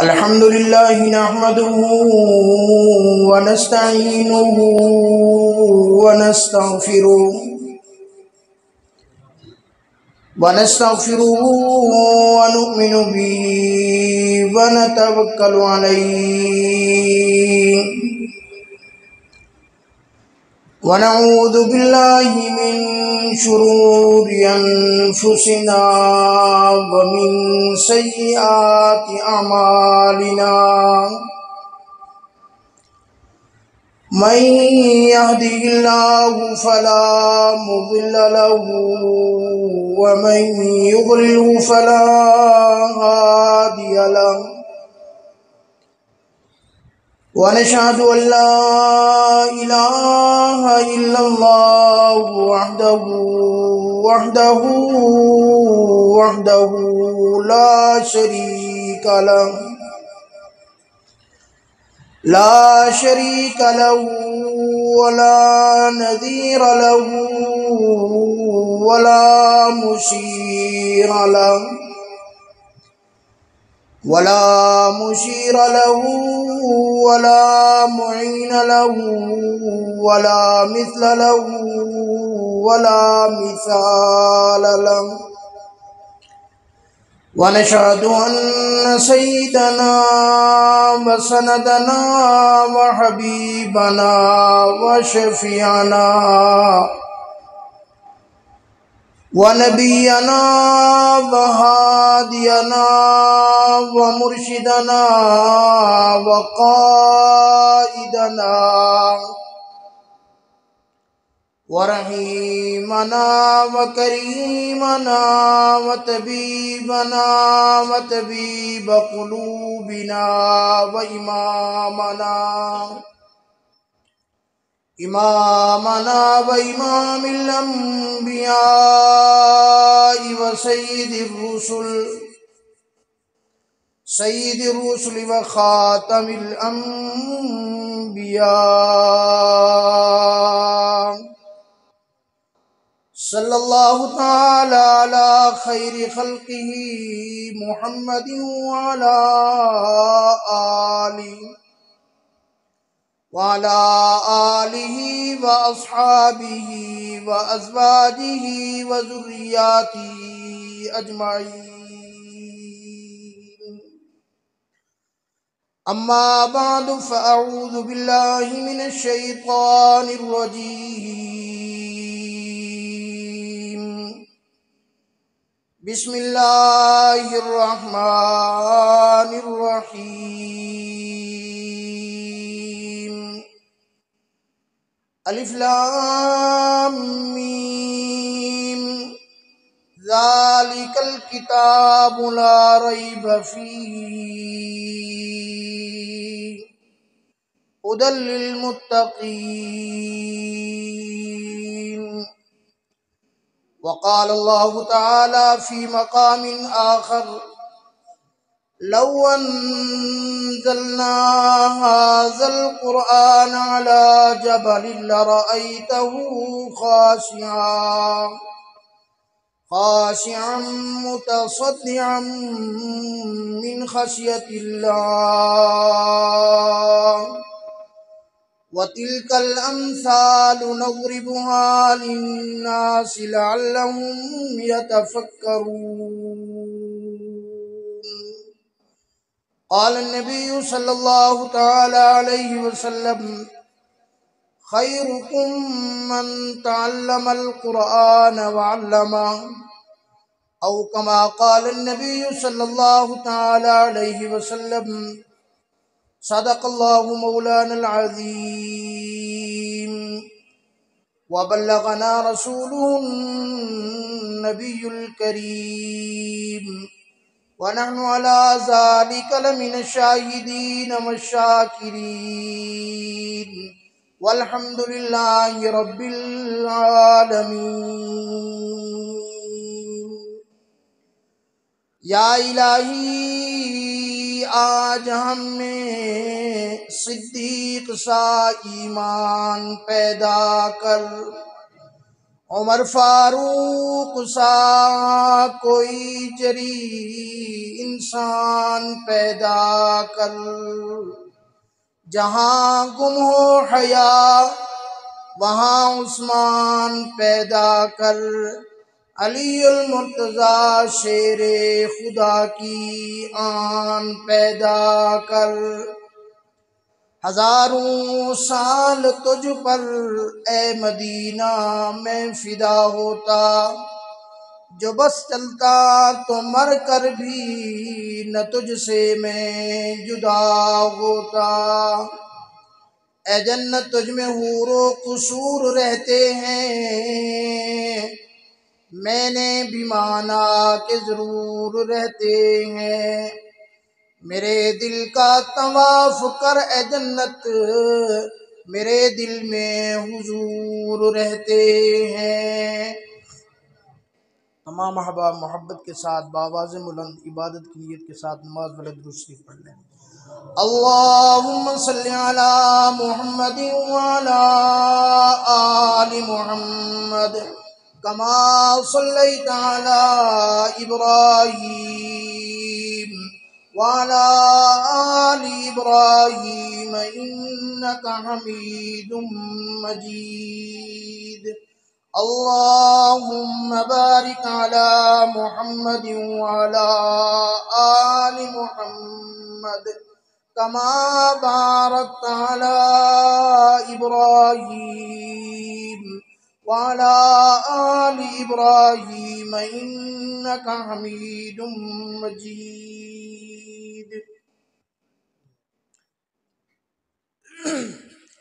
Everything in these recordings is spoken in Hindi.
अल्हम्दुलिल्लाह नहमदुहु व नस्तईनुहु व नस्तगफिरुहु व नुमिनु बिही व नतवक्कलु अलैहि व नऊज़ु बिल्लाहि मिन शुरूरि अनफुसिना व मिन सय्यिआति अमालिना मन यहदिहिल्लाहु फला मुदिल्ल लहु व मन युद्लिलहु फला हादिय लहु वनशहदु अल्ला इलाहा इल्लल्लाह वहदहु ला शरीक लहु वला नज़ीर लहु वला मुशीर लहु वला मुईन लहु वला मिस्ल लहु वला मिसाल लहु वनशहदु अन्न सय्यदना व सनदना व हबीबना व शफीअना व नबियना व हादियना व मुर्शिदना व काइदना व रहीमना व करीमना व तबीबना व तबीब क़ुलूबिना व इमामना व इमामिल अंबिया व सय्यिदिर रुसुल व खातमिल अंबिया सल्लल्लाहु तआला अला खैरि खल्क़िही मुहम्मदिन व अला आलिही व अस्हाबिही व अज़वाजिही व ज़ुर्रिय्यातिही अजमाईन। अम्मा बअदु फ़अऊज़ु बिल्लाहि मिनश शैतानिर रजीम। बिस्मिल्लाहिर रहमानिर रहीम। अलिफ लाम मीम ज़ालिकल किताबु ला रैब फ़ीहि हुदल लिल मुत्तक़ीन। वक़ाल अल्लाहु तआला फ़ी मक़ामिन आख़र लौ अन्ज़लना हाज़ल क़ुरआन अला जबलिन लरअयतहु ख़ाशिअन मुतसद्दिअन मिन ख़श्यतिल्लाह व तिलकल अम्सालु नज़रिबुहा लिन्नासि लअल्लहुम यतफ़क्करून। क़ाल नबिय्यु सल्लल्लाहु तआला अलैहि वसल्लम खैरुकुम मन तअल्लमल क़ुरआन व अल्लमह औ कमा क़ाल नबिय्यु सल्लल्लाहु तआला अलैहि वसल्लम सदक़ल्लाहु मौलानल अज़ीम व बल्लगना रसूलुहुन नबियुल करीम व नहनु अला ज़ालिका लमिनश शाहिदीन वश्शाकिरीन वल्हम्दुलिल्लाहि रब्बिल आलमीन। या इलाही आज हमें सिद्दीक सा ईमान पैदा कर उमर फारूक सा कोई जरी इंसान पैदा कर, जहाँ गुम हो हया वहाँ उस्मान पैदा कर, अलीउल मुर्तज़ा शेरे खुदा की आन पैदा कर। हजारों साल तुझ पर ए मदीना में फिदा होता, जो बस चलता तो मर कर भी न तुझसे मैं जुदा होता। ए जन्नत तुझ में हूरो कुसूर रहते हैं, मैंने भी माना कि जरूर रहते हैं। मेरे दिल का तवाफ कर ए जन्नत, मेरे दिल में हुजूर रहते हैं। तमाम अहबाब मोहब्बत के साथ बावाज़ बुलंद इबादत की नीयत के साथ नमाज वाले दुरूद शरीफ पढ़ लें। अल्लाहुम्मा सल्ली अला मुहम्मद व अला आलि मुहम्मद कमा सल्लैता अला इब्राहीम व अला आलि इब्राहीम इन्नका हमीदुम मजीद। अल्लाहुम्मा बारिक अला मुहम्मद व अला आलि मुहम्मद कमा बारकता अला इब्राहीम व अला आलि इब्राहीम इन्नका हमीदुम मजीद।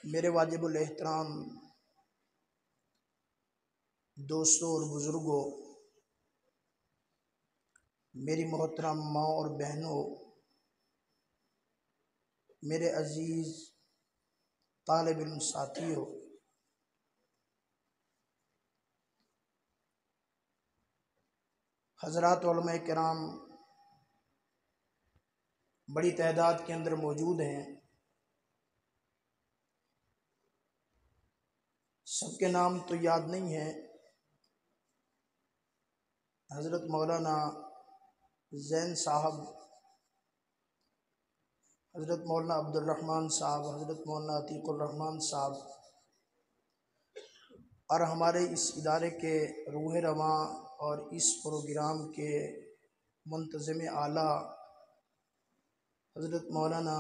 मेरे वाजिबुल एहतराम दोस्तों और बुजुर्गों, मेरी मोहतरम माँ और बहनों, मेरे अजीज़ तालिब इल्म साथियों, हज़रात उलमा किराम बड़ी तादाद के अंदर मौजूद हैं। सबके नाम तो याद नहीं है। हज़रत मौलाना ज़ैन साहब, हज़रत मौलाना अब्दुल रहमान साहब, हज़रत मौलाना अतीकुर रहमान साहब और हमारे इस इदारे के रूह रवां और इस प्रोग्राम के मुंतज़िम आला हज़रत मौलाना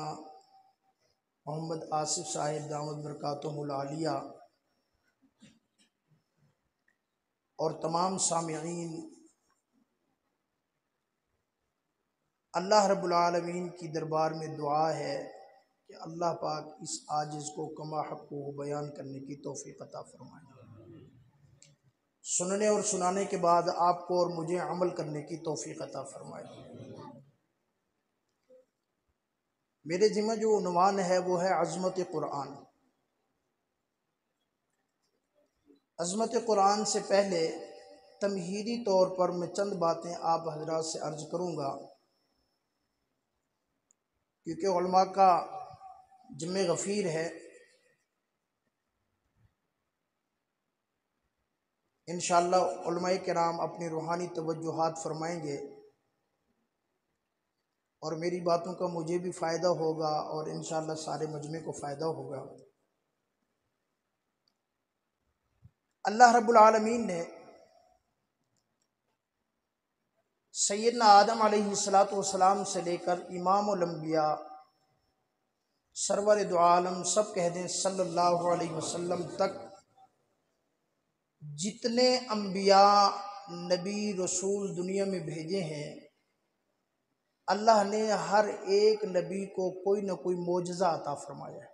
मोहम्मद आसिफ साहिब दामद बरकातुहुल आलिया और तमाम सामिईन, अल्लाह रब्बुल आलमीन की दरबार में दुआ है कि अल्लाह पाक इस आजिज़ को कमा हक़्क़ु बयान करने की तौफ़ीक़ अता फ़रमाए। सुनने और सुनाने के बाद आपको और मुझे अमल करने की तौफ़ीक़ अता फ़रमाए। मेरे ज़िम्मे जो उन्वान है वो है अज़मत क़ुरआन। अज़मत क़ुरआन से पहले तमहीदी तौर पर मैं चंद बातें आप हज़रात से अर्ज़ करूँगा, क्योंकि उलमा का ज़िम्मे गफ़ीर है। इंशाअल्लाह उलमाए किराम अपनी रूहानी तवज्जुहात फरमाएंगे और मेरी बातों का मुझे भी फ़ायदा होगा और इंशाअल्लाह सारे मजमे को फ़ायदा होगा। अल्लाह रब्बुल आलमीन ने सैयदना आदम अलैहिस्सलातु वस्सलाम से लेकर इमामुल अंबिया सरवर दो आलम सब कह दें सल्लल्लाहु अलैहि वसल्लम तक जितने अंबिया नबी रसूल दुनिया में भेजे हैं, अल्लाह ने हर एक नबी को कोई ना कोई मोजज़ा अता फरमाया है।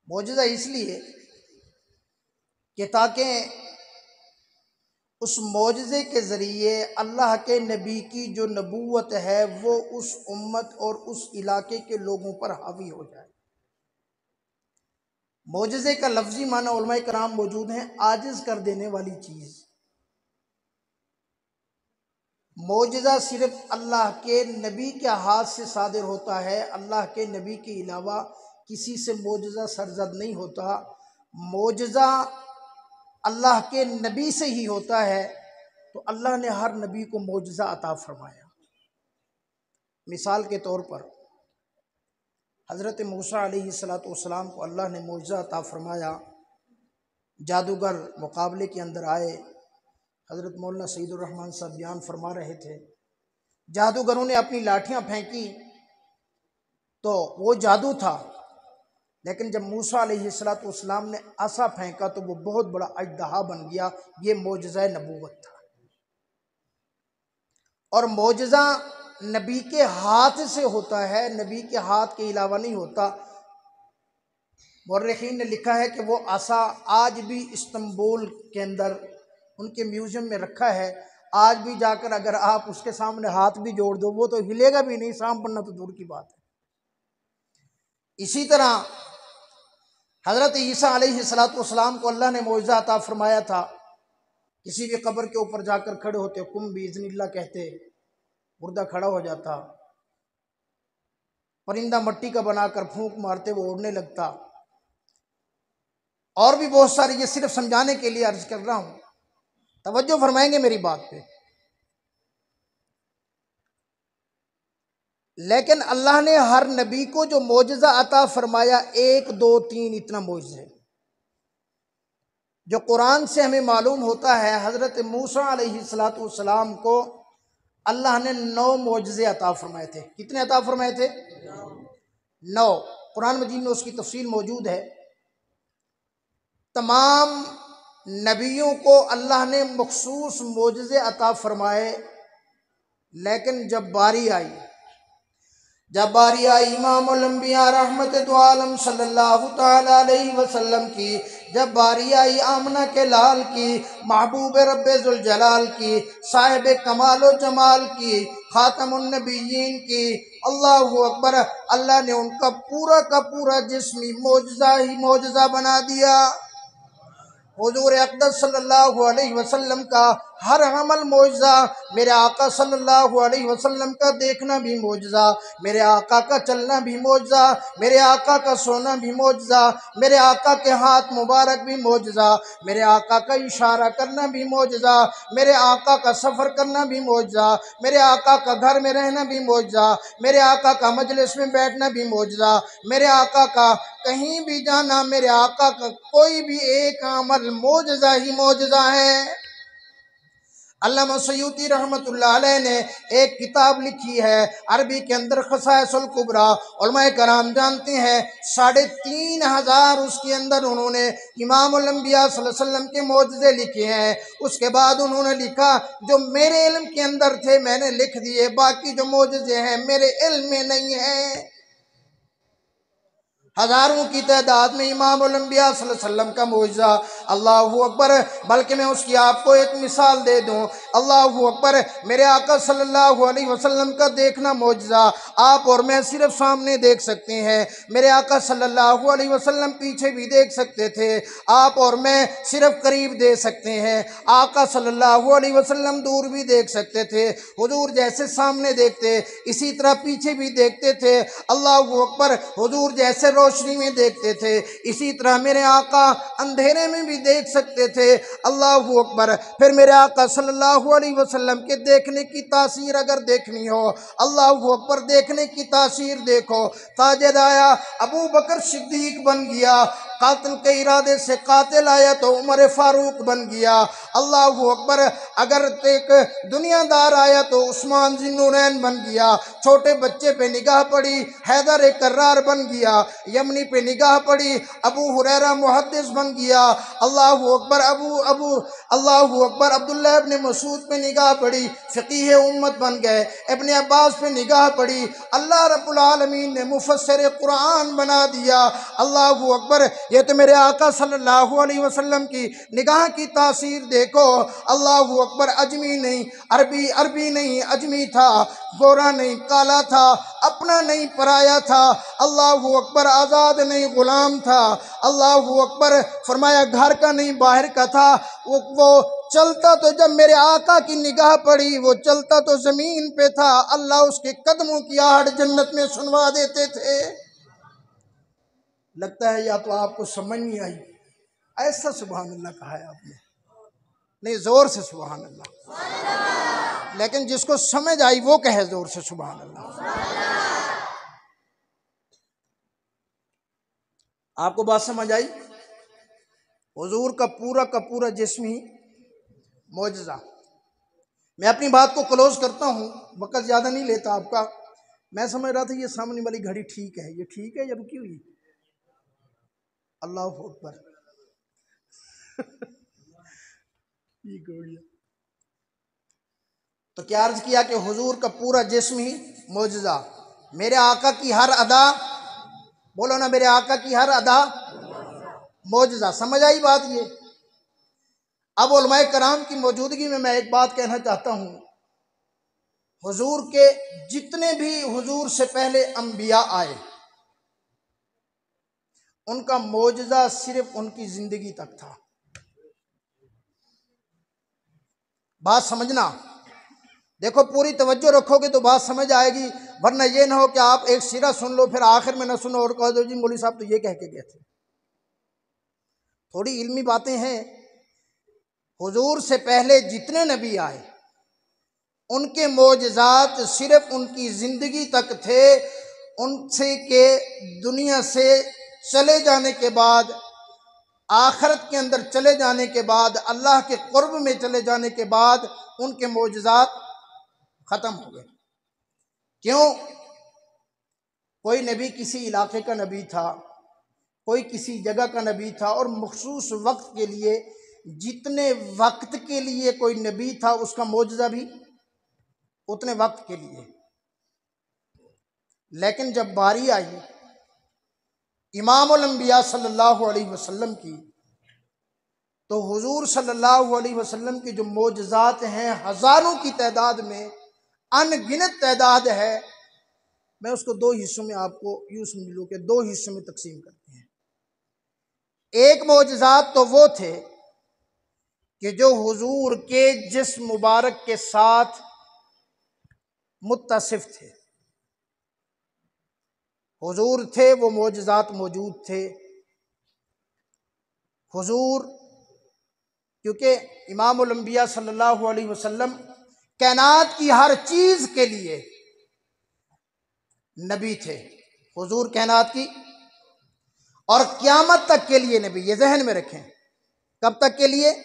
मोजज़ा इसलिए कि ताकि उस मोजज़े के ज़रिए अल्लाह के नबी की जो नबूवत है वो उस उम्मत और उस इलाके के लोगों पर हावी हो जाए। मोजज़े का लफ्ज़ी माना उलमाए कराम मौजूद हैं, आजिज़ कर देने वाली चीज़। मोजज़ा सिर्फ अल्लाह के नबी के हाथ से सादिर होता है। अल्लाह के नबी के अलावा किसी से मोजज़ा सरजद नहीं होता। मोजज़ा अल्लाह के नबी से ही होता है, तो अल्लाह ने हर नबी को मोजज़ा अता फरमाया। मिसाल के तौर पर हज़रत मूसा अलैहिस्सलातु वस्सलाम को अल्लाह ने मोजज़ा अता फरमाया। जादूगर मुकाबले के अंदर आए, हज़रत मौलाना सईदुर रहमान साहब बयान फरमा रहे थे, जादूगरों ने अपनी लाठियाँ फेंकी तो वो जादू था, लेकिन जब मूसा अलैहिस्सलातु वस्सलाम ने आसा फेंका तो वो बहुत बड़ा अजदहा बन गया। ये मोजज़ा नबूवत था। और मोजज़ा नबी के हाथ से होता है, नबी के हाथ के अलावा नहीं होता। मुर्रिखीन ने लिखा है कि वो आसा आज भी इस्तांबुल के अंदर उनके म्यूज़ियम में रखा है। आज भी जाकर अगर आप उसके सामने हाथ भी जोड़ दो वो तो हिलेगा भी नहीं, शाम पड़ना तो दूर की बात है। इसी तरह हज़रत ईसा अलैहिस्सलातु वस्सलाम को अल्लाह ने मोजज़ा अता फरमाया था। किसी भी कब्र के ऊपर जाकर खड़े होते, कुम बिइज़्निल्लाह कहते, मुर्दा खड़ा हो जाता, परिंदा मट्टी का बनाकर फूंक मारते वो उड़ने लगता। और भी बहुत सारी, ये सिर्फ समझाने के लिए अर्ज कर रहा हूं, तवज्जो फरमाएंगे मेरी बात पे। लेकिन अल्लाह ने हर नबी को जो मोजज़ा अता फरमाया, 1 2 3 इतना मोजज़े जो कुरान से हमें मालूम होता है। हज़रत मूसा अलैहिस्सलातु वस्सलाम को अल्लाह ने 9 मोजज़े अता फरमाए थे। कितने अता फरमाए थे? 9। कुरान मजीद में उसकी तफसील मौजूद है। तमाम नबियों को अल्लाह ने मखसूस मोजज़े अता फरमाए, लेकिन जब बारी आई इमामुल अंबिया रहमत दो आलम सल्लल्लाहु तआला अलैहि वसल्लम की, जब बारी आई आमना के लाल की, महबूब रब्बे जुल जलाल की, साहिब कमाल जमाल की, खातमुन नबिय्यीन की, अल्लाहु अकबर, अल्लाह ने उनका पूरा का पूरा जिस्मी मोजज़ा ही मोजज़ा बना दिया। हुजूर अक़दस सल्लल्लाहु अलैहि वसल्लम का हर अमल मोजज़ा, मेरे आका सल्लल्लाहु अलैहि वसल्लम का देखना भी मोजज़ा, मेरे आका का चलना भी मोजज़ा, मेरे आका का सोना भी मोजज़ा, मेरे आका के हाथ मुबारक भी मोजज़ा, मेरे आका का इशारा करना भी मोजज़ा, मेरे आका का सफ़र करना भी मोजज़ा, मेरे आका का घर में रहना भी मोजज़ा, मेरे आका का मजलिस में बैठना भी मोजज़ा, मेरे आका का कहीं भी जाना, मेरे आका का कोई भी एक अमल मोजज़ा ही मोजज़ा है। अल्लामा सयूती रहमतुल्लाह अलैह ने एक किताब लिखी है अरबी के अंदर, ख़साइसुल कुबरा। उलमाए कराम जानते हैं 3500 उसके अंदर उन्होंने इमामुल अंबिया सल्लल्लाहु अलैहि वसल्लम के मोजज़े लिखे हैं। उसके बाद उन्होंने लिखा जो मेरे इल्म के अंदर थे मैंने लिख दिए, बाकी जो मोजज़े हैं मेरे इल्म में नहीं है। हज़ारों की तादाद में इमामुल अंबिया सल्लल्लाहु अलैहि वसल्लम का मोजज़ा, अल्लाहु अकबर। बल्कि मैं उसकी आपको एक मिसाल दे दूं, अल्लाहु अकबर, मेरे आका सल्लल्लाहु अलैहि वसल्लम का देखना मोजज़ा आप और मैं सिर्फ सामने देख सकते हैं। मेरे आका सल्लल्लाहु अलैहि वसल्लम पीछे भी देख सकते थे, आप और मैं सिर्फ करीब देख सकते हैं। आका सल्लल्लाहु अलैहि वसल्लम दूर भी देख सकते थे। हुजूर जैसे सामने देखते इसी तरह पीछे भी देखते थे। अल्लाहु अकबर, हुजूर जैसे रोशनी में देखते थे इसी तरह मेरे आका अंधेरे में भी देख सकते थे। अल्लाहु अकबर। फिर मेरे आका सल्लल्लाहु अलैहि वसल्लम के देखने की तासीर अगर देखनी हो, अल्लाहु अकबर, देखने की तासीर देखो। ताजदाया अबू बकर सिद्दीक बन गया, कातिल के इरादे से कातिल आया तो उमर फारूक बन गया। अल्लाहु अकबर। अगर एक दुनियादार आया तो उस्मान ज़िन्नुरैन बन गया। छोटे बच्चे पे निगाह पड़ी, हैदर कर्रार बन गया। यमनी पे निगाह पड़ी, अबू हुरैरा मुहद्दिस बन गया। अल्लाहु अकबर। अल्लाहु अकबर। अब्दुल्लाह इब्न मसूद पे निगाह पड़ी, फ़क़ीह उम्मत बन गए। इब्न अब्बास पे निगाह पड़ी, अल्लाह रब्बुल आलमीन ने मुफस्सिर कुरान बना दिया। अल्लाहु अकबर। ये तो मेरे आका सल्लल्लाहु अलैहि वसल्लम की निगाह की तासीर देखो। अल्लाहु अकबर। अजमी नहीं, अरबी नहीं अजमी था, गोरा नहीं काला था, अपना नहीं पराया था। अल्लाहु अकबर। आज़ाद नहीं गुलाम था। अल्लाहु अकबर। फरमाया घर का नहीं बाहर का था। वो चलता तो जब मेरे आका की निगाह पड़ी वो चलता तो जमीन पे था, अल्लाह उसके कदमों की आहट जन्नत में सुनवा देते थे। लगता है या तो आपको समझ नहीं आई ऐसा सुभान अल्लाह कहा है आपने, नहीं जोर से सुभान अल्लाह। लेकिन जिसको समझ आई वो कहे जोर से सुभान अल्लाह। आपको बात समझ आई? हुजूर का पूरा जिस्म ही मौजज़ा। मैं अपनी बात को क्लोज करता हूँ, वक़्त ज़्यादा नहीं लेता आपका। मैं समझ रहा था ये सामने वाली घड़ी ठीक है, ये ठीक है या रुकी हुई? अल्लाह अकबर। ठीक हो गया। तो क्या अर्ज किया कि हुजूर का पूरा जिस्म ही मौजज़ा, मेरे आका की हर अदा, बोलो ना, मेरे आका की हर अदा मौजज़ा। समझ आई बात ये? अब उलमाए कराम की मौजूदगी में मैं एक बात कहना चाहता हूँ। हुजूर के जितने भी हुजूर से पहले अंबिया आए, उनका मौजज़ा सिर्फ उनकी जिंदगी तक था। बात समझना, देखो पूरी तवज्जो रखोगे तो बात समझ आएगी, वरना ये ना हो कि आप एक सिरा सुन लो फिर आखिर में ना सुनो और कह दो जी मौलवी साहब तो ये कह के गए थे। थोड़ी इल्मी बातें हैं। हुजूर से पहले जितने नबी आए उनके मौजज़ात सिर्फ उनकी ज़िंदगी तक थे। उनसे के दुनिया से चले जाने के बाद, आखिरत के अंदर चले जाने के बाद, अल्लाह के कुर्ब में चले जाने के बाद उनके मौजज़ात ख़त्म हो गए। क्यों? कोई नबी किसी इलाके का नबी था, कोई किसी जगह का नबी था, और मखसूस वक्त के लिए, जितने वक्त के लिए कोई नबी था उसका मौजज़ा भी उतने वक्त के लिए। लेकिन जब बारी आई इमामुल अंबिया सल्लल्लाहु अलैहि वसल्लम की, तो हुजूर सल्लल्लाहु अलैहि वसल्लम के जो मौजज़ात हैं हज़ारों की तादाद में, अनगिनत तादाद है। मैं उसको दो हिस्सों में, आपको यूँ समझ लो कि दो हिस्सों में तकसीम करते हैं। एक मौजज़ात तो वो थे कि जो हुजूर के जिस्म मुबारक के साथ मुत्तसिफ थे, हुजूर थे, वो मौजज़ात मौजूद थे। हुजूर, क्योंकि इमामुल अंबिया सल्लल्लाहु अलैहि वसल्लम कायनात की हर चीज़ के लिए नबी थे। हुजूर कायनात की और क़यामत तक के लिए नबी, ये जहन में रखें। कब तक के लिए?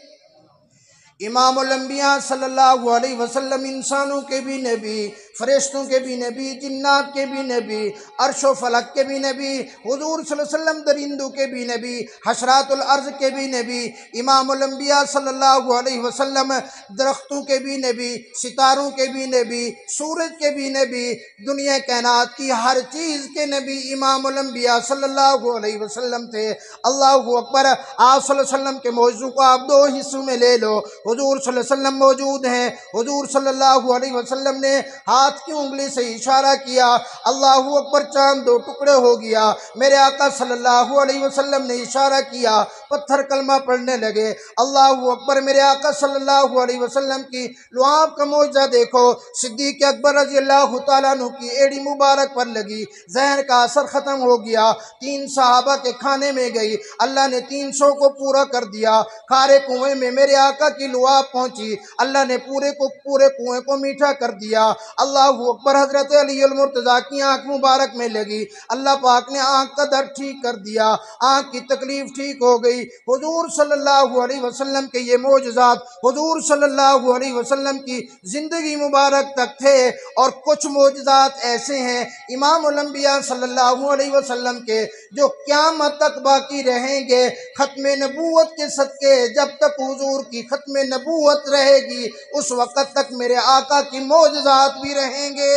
इमामुल अंबिया सल्लल्लाहु अलैहि वसल्लम इंसानों के भी नबी, फरिश्तों के भी नबी, जिन्नात के भी नबी, अर्शो फलक के भी नबी, हुजूर सल्लल्लाहु अलैहि वसल्लम दरिंदों के भी नबी, हशरातुल अर्ज़ के भी नबी, इमामुल अंबिया सल्लल्लाहु अलैहि वसल्लम दरख्तों के भी नबी, सितारों के भी नबी, सूरज के भी नबी, दुनिया कायनात की हर चीज़ के नबी इमामुल अंबिया सल्लल्लाहु अलैहि वसल्लम थे। अल्लाहु अकबर। आप सल्लल्लाहु अलैहि वसल्लम के मौजू को आप दो हिस्सों में ले लो। हुजूर सल्लल्लाहु अलैहि वसल्लम मौजूद हैं। हुजूर सल्लल्लाहु अलैहि वसल्लम ने हाथ की उंगली से इशारा किया, अल्लाहु अकबर, चांद दो टुकड़े हो गया। मेरे आका सल्लल्लाहु अलैहि वसल्लम ने इशारा किया, पत्थर कलमा पढ़ने लगे। अल्लाहु अकबर। मेरे आका सल्लल्लाहु अलैहि वसल्लम की लुआब का मौजज़ा देखो। सिद्दीक़ अकबर रज़ी अल्लाहु तआला अन्हु की एड़ी मुबारक पर लगी, जहर का असर ख़त्म हो गया। 3 सहाबा के खाने में गई, अल्लाह ने 300 को पूरा कर दिया। खारे कुएं में मेरे आका की लुआब पहुंची, अल्लाह ने पूरे कुएं को मीठा कर दिया। अल्लाहु अकबर। हजरत अली अल मुर्तज़ा की आंख मुबारक में लगी, अल्लाह पाक ने आंख का दर्द ठीक कर दिया, आंख की तकलीफ ठीक हो गई। हुजूर सल्लल्लाहु अलैहि वसल्लम के ये मौजज़ात हुजूर सल्लल्लाहु अलैहि वसल्लम की जिंदगी मुबारक तक थे। और कुछ मौजज़ात ऐसे हैं इमामुल अंबिया सल्लल्लाहु अलैहि वसल्लम के जो क़यामत तक बाकी रहेंगे। खत्म नबूवत के सदके जब तक हुजूर की खत्म नबूवत रहेगी उस वक़्त तक मेरे आका की मौजज़ात भी रहेंगे।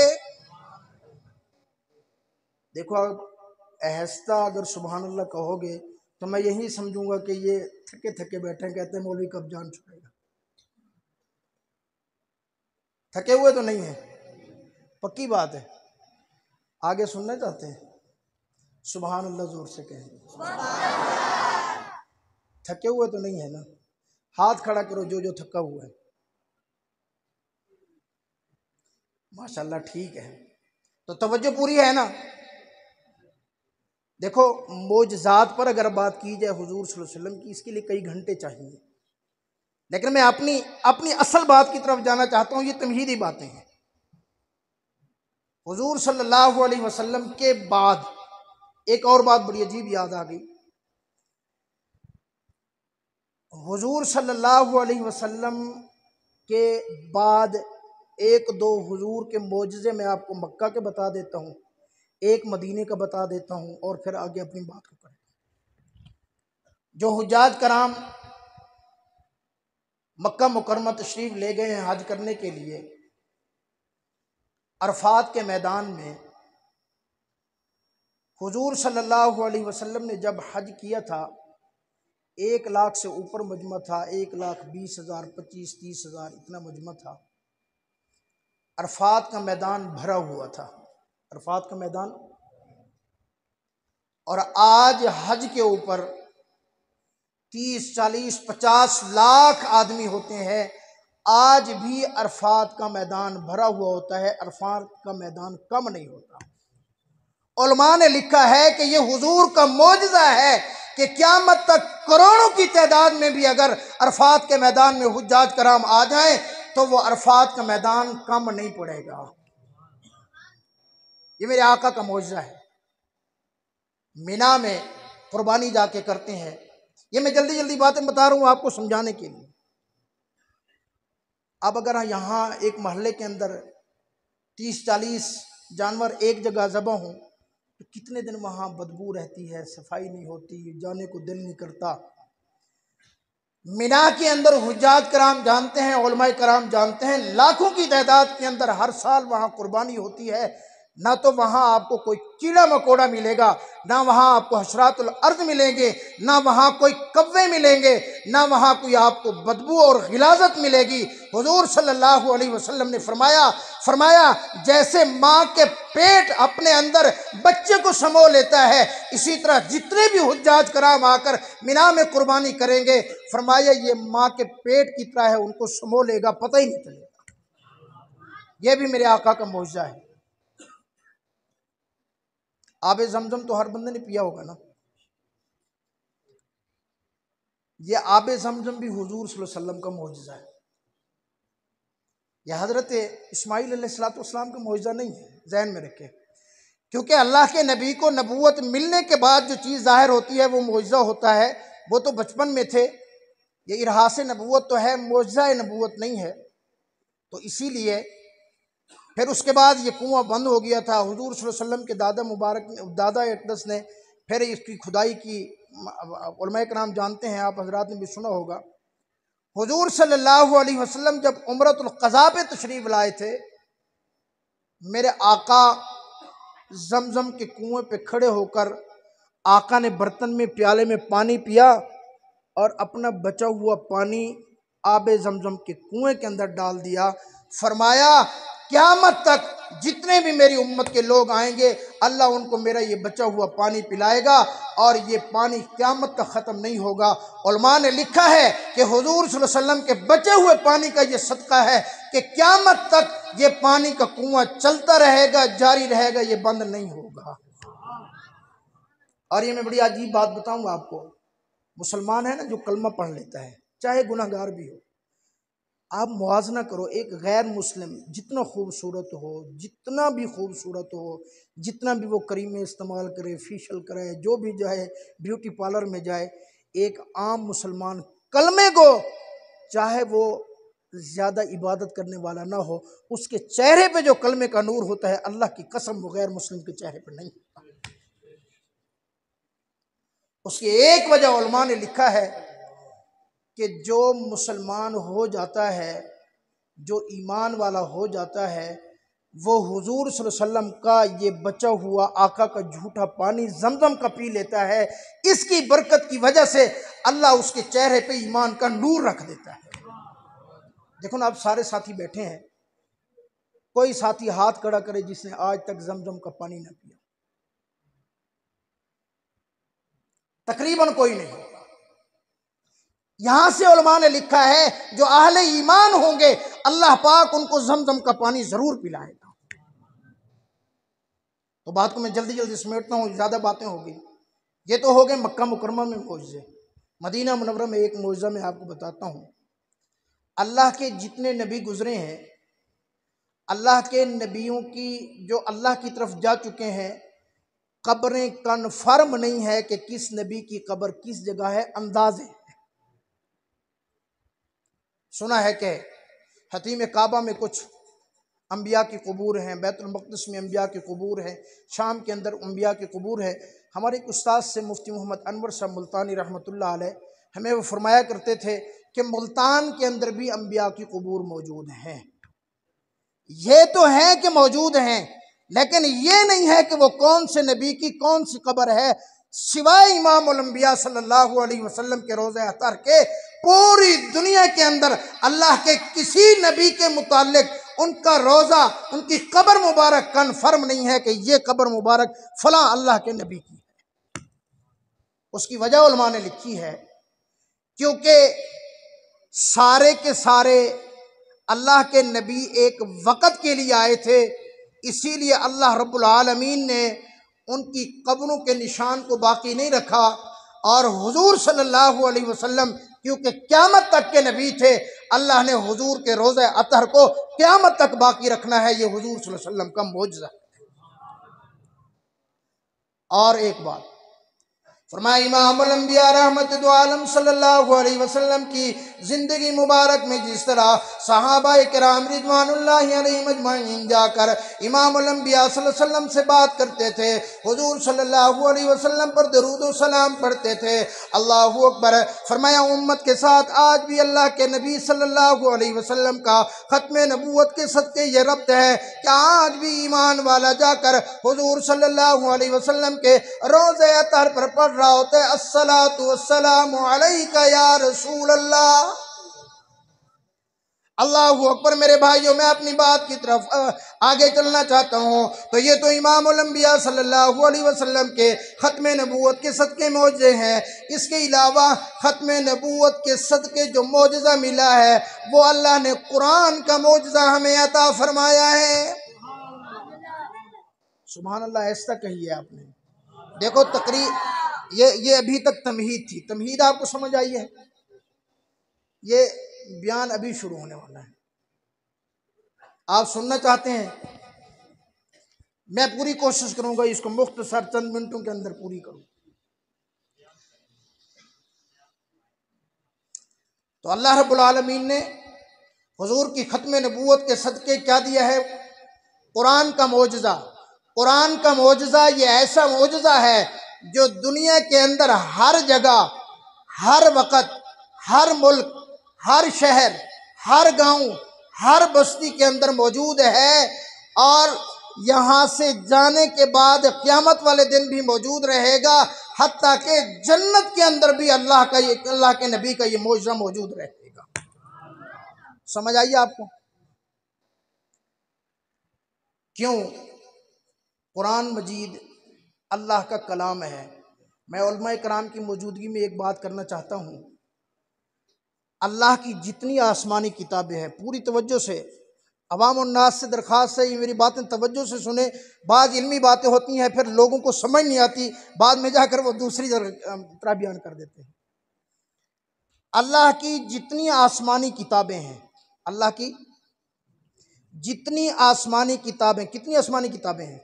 देखो, अब ऐसा अगर सुभान अल्लाह कहोगे तो मैं यही समझूंगा कि ये थके थके बैठे, कहते हैं मौलवी कब जान छुड़ेगा। थके हुए तो नहीं है, पक्की बात है। आगे सुनना चाहते हैं? सुभान अल्लाह जोर से कहें। थके हुए तो नहीं है ना? हाथ खड़ा करो जो जो थका हुआ है। माशाल्लाह, ठीक है। तो तवज्जो पूरी है ना? देखो, मोजज़ात पर अगर बात की जाए हुजूर सल्लल्लाहु अलैहि वसल्लम की, इसके लिए कई घंटे चाहिए, लेकिन मैं अपनी अपनी असल बात की तरफ जाना चाहता हूँ। ये तमहीदी बातें हैं। हुजूर सल्लल्लाहु अलैहि वसल्लम के बाद एक और बात बड़ी अजीब याद आ गई। हुजूर सल्लल्लाहु अलैहि वसल्लम के बाद एक दो हुजूर के मोजज़े मैं आपको मक्का के बता देता हूँ, एक मदीने का बता देता हूँ, और फिर आगे अपनी बात को करें। जो हुज्जाज कराम मक्का मुकर्रमा तशरीफ ले गए हैं हज करने के लिए, अरफात के मैदान में हुजूर सल्लल्लाहु अलैहि वसल्लम ने जब हज किया था, 1 लाख से ऊपर मजमा था, 1,20,000, 25-30,000 इतना मजमा था। अरफात का मैदान भरा हुआ था, अरफात का मैदान। और आज हज के ऊपर 30, 40, 50 लाख आदमी होते हैं, आज भी अरफात का मैदान भरा हुआ होता है, अरफात का मैदान कम नहीं होता। उलमा ने लिखा है कि यह हुजूर का मोजज़ा है कि क़यामत तक करोड़ों की तादाद में भी अगर अरफात के मैदान में हुज्जाज कराम आ जाएं तो वो अरफात का मैदान कम नहीं पड़ेगा। ये मेरे आका का मोजज़ा है। मिना में कुर्बानी जाके करते हैं। ये मैं जल्दी जल्दी बातें बता रहा हूँ आपको समझाने के लिए। अब अगर यहाँ एक महल्ले के अंदर 30-40 जानवर एक जगह ज़बह हों तो कितने दिन वहाँ बदबू रहती है, सफाई नहीं होती, जाने को दिल नहीं करता। मिना के अंदर हुज्जाज कराम जानते हैं, उलमाए कराम जानते हैं, लाखों की तादाद के अंदर हर साल वहाँ कुर्बानी होती है। ना तो वहाँ आपको कोई कीड़ा मकोड़ा मिलेगा, ना वहाँ आपको हशरातुल अर्ज़ मिलेंगे, ना वहाँ कोई कव्वे मिलेंगे, ना वहाँ कोई आपको बदबू और गिलाजत मिलेगी। हुजूर सल्लल्लाहु अलैहि वसल्लम ने फरमाया जैसे माँ के पेट अपने अंदर बच्चे को समो लेता है, इसी तरह जितने भी हुज्जाज कराम आकर मिना में कुर्बानी करेंगे, फरमाया ये माँ के पेट की तरह है, उनको समो लेगा, पता ही नहीं चलेगा। यह भी मेरे आका का मौजज़ा है। आबे जमजम तो हर बंदे ने पिया होगा ना। ये आबे जमजम भी हुजूर सल्लल्लाहु अलैहि वसल्लम का मौजज़ा है। यह हज़रत इस्माईल अलैहिस्सलाम का मौजज़ा नहीं है, ज़हन में रखें। क्योंकि अल्लाह के नबी को नबूवत मिलने के बाद जो चीज़ ज़ाहिर होती है वो मौजज़ा होता है। वो तो बचपन में थे, ये इरहास नबूवत तो है, मौजज़ा नबूवत नहीं है। तो इसीलिए फिर उसके बाद ये कुआं बंद हो गया था। हुजूर सल्लल्लाहु अलैहि वसल्लम के दादा मुबारक दादा अक़दस ने फिर इसकी खुदाई की। उलमाए कराम जानते हैं, आप हजरात ने भी सुना होगा। हुजूर सल्लल्लाहु अलैहि वसल्लम जब उम्रतुल क़ज़ा पे तशरीफ़ लाए थे, मेरे आका जमजम के कुएं पे खड़े होकर आका ने बर्तन में प्याले में पानी पिया और अपना बचा हुआ पानी आबे जमजम के कुएं के अंदर डाल दिया। फरमाया क़यामत तक जितने भी मेरी उम्मत के लोग आएंगे, अल्लाह उनको मेरा ये बचा हुआ पानी पिलाएगा और ये पानी क़यामत तक ख़त्म नहीं होगा। उलमा ने लिखा है कि हुजूर सल्लल्लाहु अलैहि वसल्लम के बचे हुए पानी का ये सदका है कि क़यामत तक ये पानी का कुआं चलता रहेगा, जारी रहेगा, ये बंद नहीं होगा। और ये मैं बड़ी अजीब बात बताऊंगा आपको। मुसलमान है ना जो कलमा पढ़ लेता है, चाहे गुनाहगार भी हो, आप मुआजना करो, एक गैर मुस्लिम जितना खूबसूरत हो, जितना भी खूबसूरत हो, जितना भी वो करीमें इस्तेमाल करे, फेशियल करे, जो भी जाए ब्यूटी पार्लर में जाए, एक आम मुसलमान कलमे को, चाहे वो ज़्यादा इबादत करने वाला ना हो, उसके चेहरे पे जो कलमे का नूर होता है, अल्लाह की कसम वो गैर मुस्लिम के चेहरे पर नहीं होता। उसकी एक वजह उलमा ने लिखा है कि जो मुसलमान हो जाता है, जो ईमान वाला हो जाता है, वो हुजूर सल्लल्लाहु अलैहि वसल्लम का ये बचा हुआ आका का झूठा पानी जमजम का पी लेता है। इसकी बरकत की वजह से अल्लाह उसके चेहरे पे ईमान का नूर रख देता है। देखो ना, आप सारे साथी बैठे हैं, कोई साथी हाथ खड़ा करे जिसने आज तक जमजम का पानी ना पिया, तकरीबन कोई नहीं होगा। यहां से उलमा ने लिखा है जो अहले ईमान होंगे, अल्लाह पाक उनको जमजम का पानी जरूर पिलाएगा। तो बात को मैं जल्दी जल्दी समेटता हूं, ज्यादा बातें हो गई। ये तो हो गए मक्का मुकरमा में मौजज़े। मदीना मुनव्वरा में एक मौजज़ा मैं आपको बताता हूँ। अल्लाह के जितने नबी गुजरे हैं, अल्लाह के नबियों की जो अल्लाह की तरफ जा चुके हैं, कब्रें कन्फर्म नहीं है कि किस नबी की कब्र किस जगह है, अंदाजे। सुना है कि हतीम काबा में कुछ अंबिया की कबूर हैं, बैतुल मक़दिस में अंबिया की कबूर हैं, शाम के अंदर अंबिया की कबूर है। हमारे एक उस्ताद से मुफ्ती मोहम्मद अनवर साहब मुल्तानी रहमतुल्लाह अलैह, हमें वो फरमाया करते थे कि मुल्तान के अंदर भी अंबिया की कबूर मौजूद हैं। ये तो है कि मौजूद हैं, लेकिन ये नहीं है कि वो कौन से नबी की कौन सी कब्र है। सिवाय इमामुल अंबिया सल्लल्लाहु अलैहि वसल्लम के रोज़े अतर के पूरी दुनिया के अंदर अल्लाह के किसी नबी के मुतालिक उनका रोज़ा, उनकी कब्र मुबारक कन्फर्म नहीं है कि ये कब्र मुबारक फलां अल्लाह के नबी की है। उसकी वजह उलमा ने लिखी है, क्योंकि सारे के सारे अल्लाह के नबी एक वक़्त के लिए आए थे, इसीलिए अल्लाह रब्बुल आलमीन ने उनकी कब्रों के निशान को बाकी नहीं रखा। और हुजूर सल्लल्लाहु अलैहि वसल्लम क्योंकि क़यामत तक के नबी थे, अल्लाह ने हुजूर के रोज़े अतहर को क़यामत तक बाकी रखना है। ये हुजूर सल्लल्लाहु अलैहि वसल्लम का मौजज़ा। और एक बात फरमाया, इमामुल अंबिया रहमत दो आलम सल्लल्लाहु अलैहि वसल्लम की ज़िंदगी मुबारक में जिस तरह सहाबाए किराम रिज़वानुल्लाहि अलैहिम अजमईन जाकर इमामुल अंबिया सल्लल्लाहु अलैहि वसल्लम से बात करते थे, हुजूर सल्लल्लाहु अलैहि वसल्लम पर दरूद व सलाम पढ़ते थे। अल्लाहु अकबर। फरमाया, उम्मत के साथ आज भी अल्लाह के नबी सल्लल्लाहु अलैहि वसल्लम का ख़त्म नबूवत के सदक़े ये रब्त है कि आज भी ईमान वाला जाकर हुजूर सल्लल्लाहु अलैहि वसल्लम के रोज़े अतहर पर पढ़ रहा होता है, अस्सलातु वस्सलामु अलैका या रसूल अल्लाह। अल्लाहु अकबर। मेरे भाइयों, मैं अपनी बात की तरफ आगे चलना चाहता हूँ। तो ये तो इमामुल अंबिया सल्लल्लाहु अलैहि वसल्लम के ख़त्म नबूवत के सदक़े मौजज़े हैं। इसके अलावा ख़त्म नबूवत के सदक़े जो मौजज़ा मिला है, वो अल्लाह ने कुरान का मौजज़ा हमें अता फरमाया है। सुभान अल्लाह। ऐसा कहिए आपने। देखो तकरीर ये अभी तक तमहीद थी। तमहीद आपको समझ आई है? ये बयान अभी शुरू होने वाला है। आप सुनना चाहते हैं? मैं पूरी कोशिश करूंगा इसको मुख्तसर चंद मिनटों के अंदर पूरी करूं। तो अल्लाह रब्बुल आलमीन ने हुजूर की ख़त्म नबूवत के सदक़े क्या दिया है? कुरान का मौजज़ा। कुरान का मौजज़ा ये ऐसा मौजज़ा है जो दुनिया के अंदर हर जगह, हर वक़्त, हर मुल्क, हर शहर, हर गांव, हर बस्ती के अंदर मौजूद है। और यहाँ से जाने के बाद क़यामत वाले दिन भी मौजूद रहेगा, हत्ता कि जन्नत के अंदर भी अल्लाह के नबी का ये मौजज़ा मौजूद रहेगा। समझ आइए आपको? क्यों? कुरान मजीद अल्लाह का कलाम है। मैं उलमा कराम की मौजूदगी में एक बात करना चाहता हूँ। अल्लाह की जितनी आसमानी किताबें हैं, पूरी तवज्जो से, अवाम उन्नास से दरख्वास्त है ये मेरी बातें तवज्जो से सुने। बाज़ इल्मी बातें होती हैं, फिर लोगों को समझ नहीं आती, बाद में जाकर वो दूसरी तरह बयान कर देते हैं। अल्लाह की जितनी आसमानी किताबें हैं, अल्लाह की जितनी आसमानी किताबें, कितनी आसमानी किताबें हैं?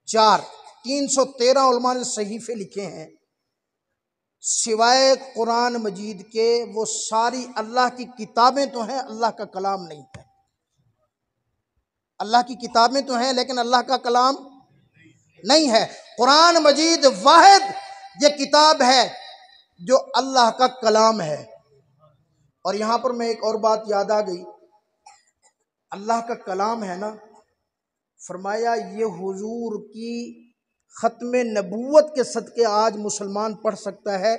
4। 313 उलमा ने सहीफ़े लिखे हैं। सिवाय कुरान मजीद के वो सारी अल्लाह की किताबें तो हैं, अल्लाह का कलाम नहीं है। अल्लाह की किताबें तो हैं, लेकिन अल्लाह का कलाम नहीं है। कुरान मजीद वाहिद ये किताब है जो अल्लाह का कलाम है। और यहाँ पर मैं एक और बात याद आ गई, अल्लाह का कलाम है ना, फरमाया ये हुजूर की ख़त्म नबूवत के सदक़े आज मुसलमान पढ़ सकता है।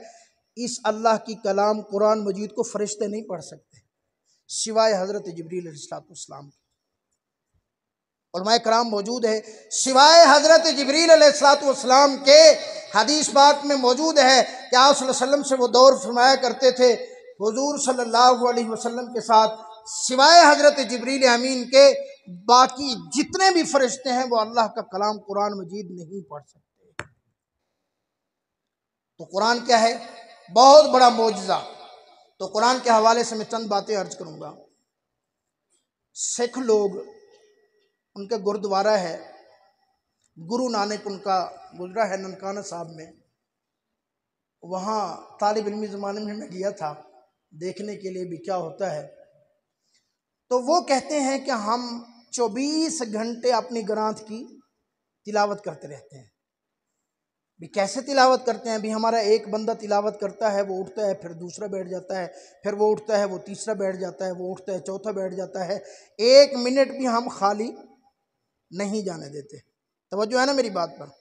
इस अल्लाह की कलाम कुरान मजीद को फ़रिश्ते नहीं पढ़ सकते सिवाय हज़रत जिब्रील अलैहिस्सलाम के। उलमाए कराम मौजूद है, सिवाय हज़रत जिब्रील अलैहिस्सलाम के हदीस पाक में मौजूद है कि आप सल्लल्लाहु अलैहि वसल्लम से वो दौर फरमाया करते थे, हुजूर सल्लल्लाहु अलैहि वसल्लम के साथ सिवाय हज़रत जिब्रील अमीन के बाकी जितने भी फरिश्ते हैं वो अल्लाह का कलाम कुरान मजीद नहीं पढ़ सकते। तो कुरान क्या है? बहुत बड़ा मोजज़ा। तो कुरान के हवाले से मैं चंद बातें अर्ज करूँगा। सिख लोग, उनका गुरुद्वारा है, गुरु नानक उनका गुजरा है ननकाना साहब में। वहाँ तालिब इल्मी ज़माने में मैं गया था देखने के लिए भी क्या होता है। तो वो कहते हैं कि हम 24 घंटे अपनी ग्रंथ की तिलावत करते रहते हैं। भी कैसे तिलावत करते हैं? भी हमारा एक बंदा तिलावत करता है, वो उठता है, फिर दूसरा बैठ जाता है, फिर वो उठता है, वो तीसरा बैठ जाता है, वो उठता है, चौथा बैठ जाता है। 1 मिनट भी हम खाली नहीं जाने देते। तवज्जो है ना मेरी बात पर?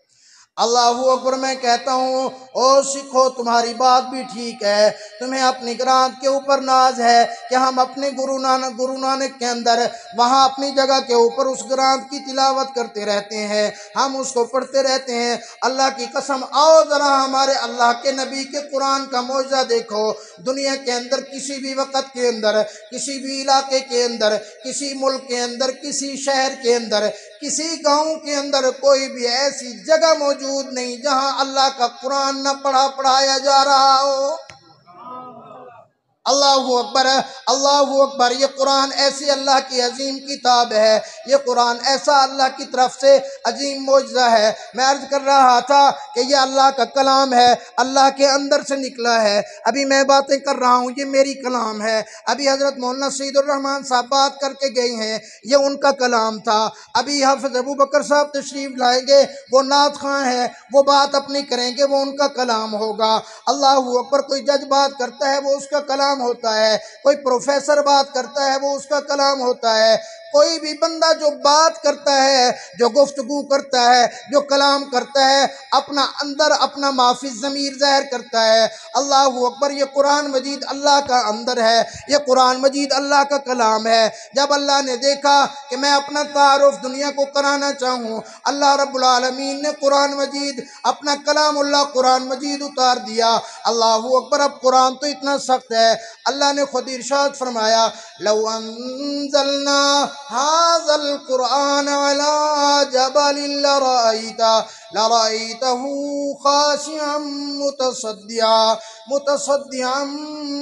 अल्लाहू अकबर। मैं कहता हूँ ओ सिखो, तुम्हारी बात भी ठीक है, तुम्हें अपनी ग्रांथ के ऊपर नाज है कि हम अपने गुरु नानक के अंदर वहाँ अपनी जगह के ऊपर उस ग्रांथ की तिलावत करते रहते हैं, हम उसको पढ़ते रहते हैं। अल्लाह की कसम, आओ ज़रा हमारे अल्लाह के नबी के कुरान का मौजज़ा देखो। दुनिया के अंदर किसी भी वक़्त के अंदर, किसी भी इलाके के अंदर, किसी मुल्क के अंदर, किसी शहर के अंदर, किसी गांव के अंदर कोई भी ऐसी जगह मौजूद नहीं जहां अल्लाह का कुरान न पढ़ाया जा रहा हो। अल्लाहू अकबर, अल्लाहू अकबर। ये कुरान ऐसी अल्लाह की अजीम किताब है, ये कुरान ऐसा अल्लाह की तरफ से अजीम मौजज़ा है। मैं अर्ज कर रहा था कि ये अल्लाह का कलाम है, अल्लाह के अंदर से निकला है। अभी मैं बातें कर रहा हूँ, ये मेरी कलाम है। अभी हज़रत मौलाना सईदुर रहमान साहब बात करके गए हैं, ये उनका कलाम था। अभी हाफ़िज़ अबू बकर साहब तशरीफ़ लाएंगे, वो नात खां है, वो बात अपनी करेंगे, वो उनका कलाम होगा। अल्लाहू अकबर। कोई जज बात करता है, वो उसका कलाम होता है। कोई प्रोफेसर बात करता है, वो उसका कलाम होता है। कोई भी बंदा जो बात करता है, जो गुफ्तगू करता है, जो कलाम करता है, अपना अंदर अपना माफी ज़मीर ज़ाहिर करता है। अल्लाहू अकबर। ये कुरान मजीद अल्लाह का अंदर है, ये कुरान मजीद अल्लाह का कलाम है। जब अल्लाह ने देखा कि मैं अपना तारुफ दुनिया को कराना चाहूँ, अल्लाह रब्बुल आलमीन ने कुरान मजीद, अपना कलामुल्लाह कुरान मजीद उतार दिया। अल्लाहू अकबर। अब कुरान तो इतना सख्त है, अल्लाह ने खुद इरशाद फरमाया, लौ अंज़लना हाज़ल कुरान अला जबलिन लरअयतहू खाशिअम मुतसद्दिअम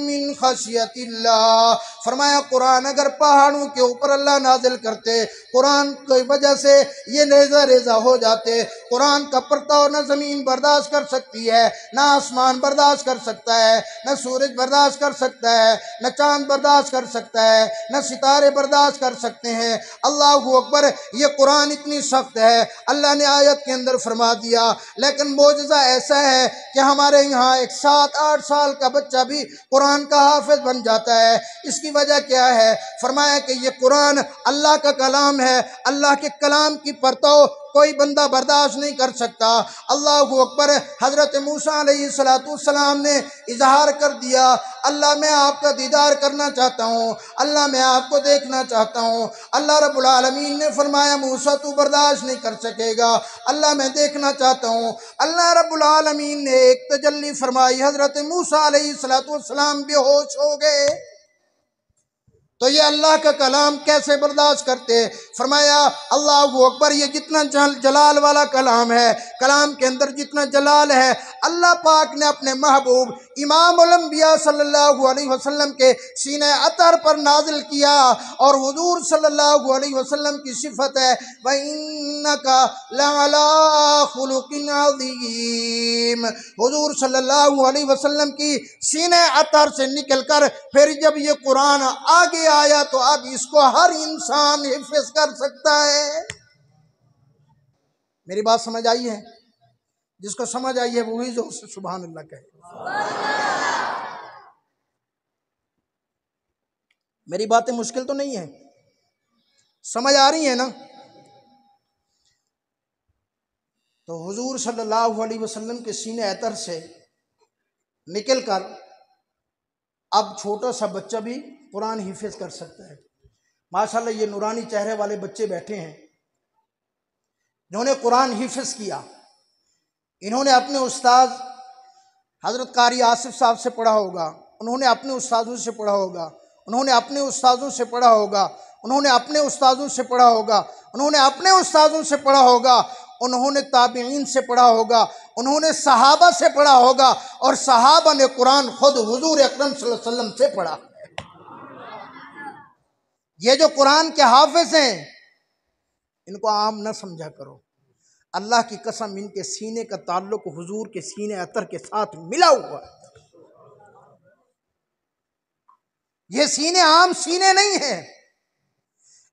मिन खशियतिल्लाह। फरमाया कुरान अगर पहाड़ों के ऊपर अल्लाह नाजिल करते, कुरान की वजह से ये रेजा रेजा हो जाते। कुरान का परताव न ज़मीन बर्दाश्त कर सकती है, न आसमान बर्दाश्त कर सकता है, न सूरज बर्दाश्त कर सकता है, न चांद बर्दाश्त कर सकता है, न सितारे बर्दाश्त कर सकते हैं। अल्लाहू अकबर। ये कुरान इतनी सख्त है, अल्लाह ने आयत के अंदर फरमा दिया। लेकिन मौजज़ा ऐसा है कि हमारे यहाँ एक 7-8 साल का बच्चा भी कुरान का हाफिज बन जाता है। इसकी वजह क्या है? फरमाया कि ये कुरान अल्लाह का कलाम है, अल्लाह के कलाम की परताव कोई बंदा बर्दाश्त नहीं कर सकता। अल्लाहू अकबर। हज़रत मूसा अलैहिस्सलाम ने इजहार कर दिया, अल्लाह मैं आपका दीदार करना चाहता हूँ, अल्लाह मैं आपको देखना चाहता हूँ। अल्लाह रब्बुल आलमीन ने फरमाया, मूसा तू बर्दाश्त नहीं कर सकेगा, अल्लाह मैं देखना चाहता हूँ। अल्लाह रब्बुल आलमीन ने एक तजल्ली फरमाई, हज़रत मूसा अलैहिस्सलाम बेहोश हो गए। तो ये अल्लाह का कलाम कैसे बर्दाश्त करते? फरमाया अल्लाहू अकबर। ये जितना जलाल वाला कलाम है, कलाम के अंदर जितना जलाल है, अल्लाह पाक ने अपने महबूब इमामुल अंबिया सल्लल्लाहु अलैहि वसल्लम के सीने अतर पर नाजिल किया। और हुजूर सल्लल्लाहु अलैहि वसल्लम की सिफत है, व इन्नका लअला खुलुकिन अज़ीम। हुजूर सल्लल्लाहु अलैहि वसल्लम की सीने अतर से निकलकर फिर जब ये कुरान आगे आया तो अब इसको हर इंसान हिफ्ज़ कर सकता है। मेरी बात समझ आई है? जिसको समझ आई है वही जो सुभान अल्लाह कहे। मेरी बातें मुश्किल तो नहीं है, समझ आ रही है ना? तो हुजूर सल्लल्लाहु अलैहि वसल्लम के सीने अतर से निकलकर अब छोटा सा बच्चा भी कुरान हिफ्ज़ कर सकता है। माशाल्लाह ये नूरानी चेहरे वाले बच्चे बैठे हैं जिन्होंने कुरान हिफ्ज़ किया। इन्होंने अपने उस्ताद हज़रत कारी आसिफ साहब से पढ़ा होगा, उन्होंने अपने उस्तादों से पढ़ा होगा, उन्होंने अपने उस्तादों से पढ़ा होगा, उन्होंने अपने उस्तादों से पढ़ा होगा, उन्होंने अपने उस्तादों से पढ़ा होगा। उन्होंने ताबीईन से पढ़ा होगा, उन्होंने सहाबा से पढ़ा होगा, और सहाबा ने कुरान खुद हुजूर अकरम सल्लल्लाहु अलैहि वसल्लम से पढ़ा। ये जो कुरान के हाफिज हैं, इनको आम न समझा करो। अल्लाह की कसम, इनके सीने का ताल्लुक हुजूर के सीने अतर के साथ मिला हुआ है। ये सीने आम सीने नहीं हैं।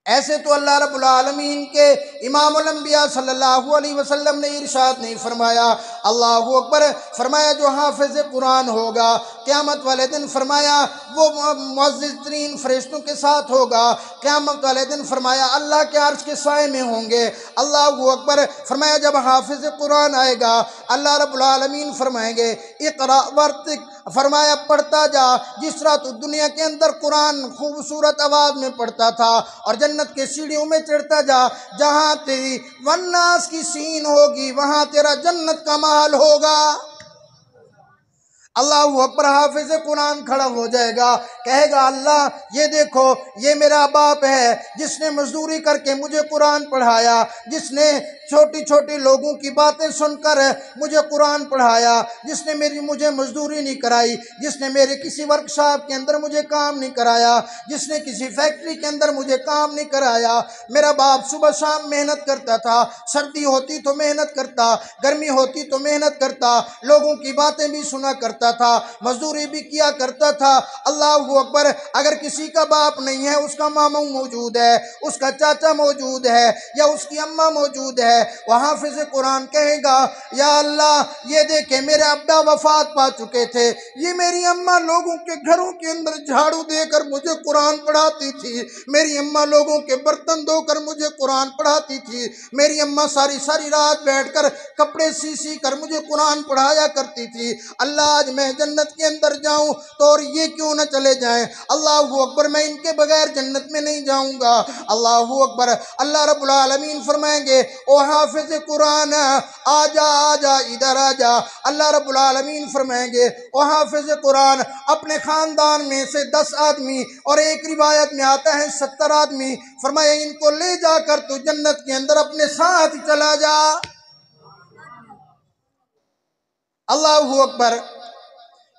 ऐसे तो अल्लाह रब्बुल आलमीन के इमामुल अंबिया सल्लल्लाहु अलैहि वसल्लम ने इरशाद नहीं फरमाया, अल्लाहु अकबर, फरमाया जो हाफिज कुरान होगा क़यामत वाले दिन, फरमाया वो मुअज़्ज़िज़ तरीन फरिश्तों के साथ होगा क़यामत वाले दिन, फरमाया अल्लाह के अर्श के साए में होंगे। अल्लाहु अकबर, फरमाया जब हाफिज कुरान आएगा अल्लाह रब्बुल आलमीन फरमाएंगे इक़रा वर्तिक, फरमाया पढ़ता जा, जिस तरह तू दुनिया के अंदर कुरान खूबसूरत आवाज़ में पढ़ता था और जन्नत के सीढ़ियों में चढ़ता जा, जहाँ तेरी वन्नास की सीन होगी वहाँ तेरा जन्नत का महल होगा। अल्लाहु अकबर, हाफिज कुरान खड़ा हो जाएगा, कहेगा अल्लाह ये देखो ये मेरा बाप है जिसने मजदूरी करके मुझे कुरान पढ़ाया, जिसने छोटी छोटी लोगों की बातें सुनकर मुझे कुरान पढ़ाया, जिसने मुझे मजदूरी नहीं कराई, जिसने मेरे किसी वर्कशॉप के अंदर मुझे काम नहीं कराया, जिसने किसी फैक्ट्री के अंदर मुझे काम नहीं कराया। मेरा बाप सुबह शाम मेहनत करता था, सर्दी होती तो मेहनत करता, गर्मी होती तो मेहनत करता, लोगों की बातें भी सुना करता था, मजदूरी भी किया करता था। अल्लाहु अकबर, अगर किसी का बाप नहीं है, उसका मामू मौजूद है, उसका चाचा मौजूद है, या उसकी अम्मा मौजूद है, वह हाफिज कुरान कहेगा या अल्लाह ये देखे मेरे अब्बा वफात पा चुके थे, ये मेरी अम्मा लोगों के घरों के अंदर झाड़ू देकर मुझे कुरान पढ़ाती थी, मेरी अम्मा लोगों के बर्तन धोकर मुझे कुरान पढ़ाती थी, मेरी अम्मा सारी सारी रात बैठकर कपड़े सी सी कर मुझे कुरान पढ़ाया करती थी। अल्लाह आज मैं जन्नत के अंदर जाऊं तो और ये क्यों न चले जाएं, अल्लाहु अकबर, मैं इनके बगैर जन्नत में नहीं जाऊंगा। अल्लाहु अकबर, अल्लाह रब्बुल आलमीन फरमाएंगे ओ हाफिज कुरान आजा आजा इधर आजा। अल्लाह रब्बुल आलमीन फरमाएंगे ओ हाफिज कुरान, अपने खानदान में से 10 आदमी, और एक रिवायत में आता है 70 आदमी, फरमाया इनको ले जाकर तू जन्नत के अंदर अपने साथ चला जा। अल्लाहु अकबर,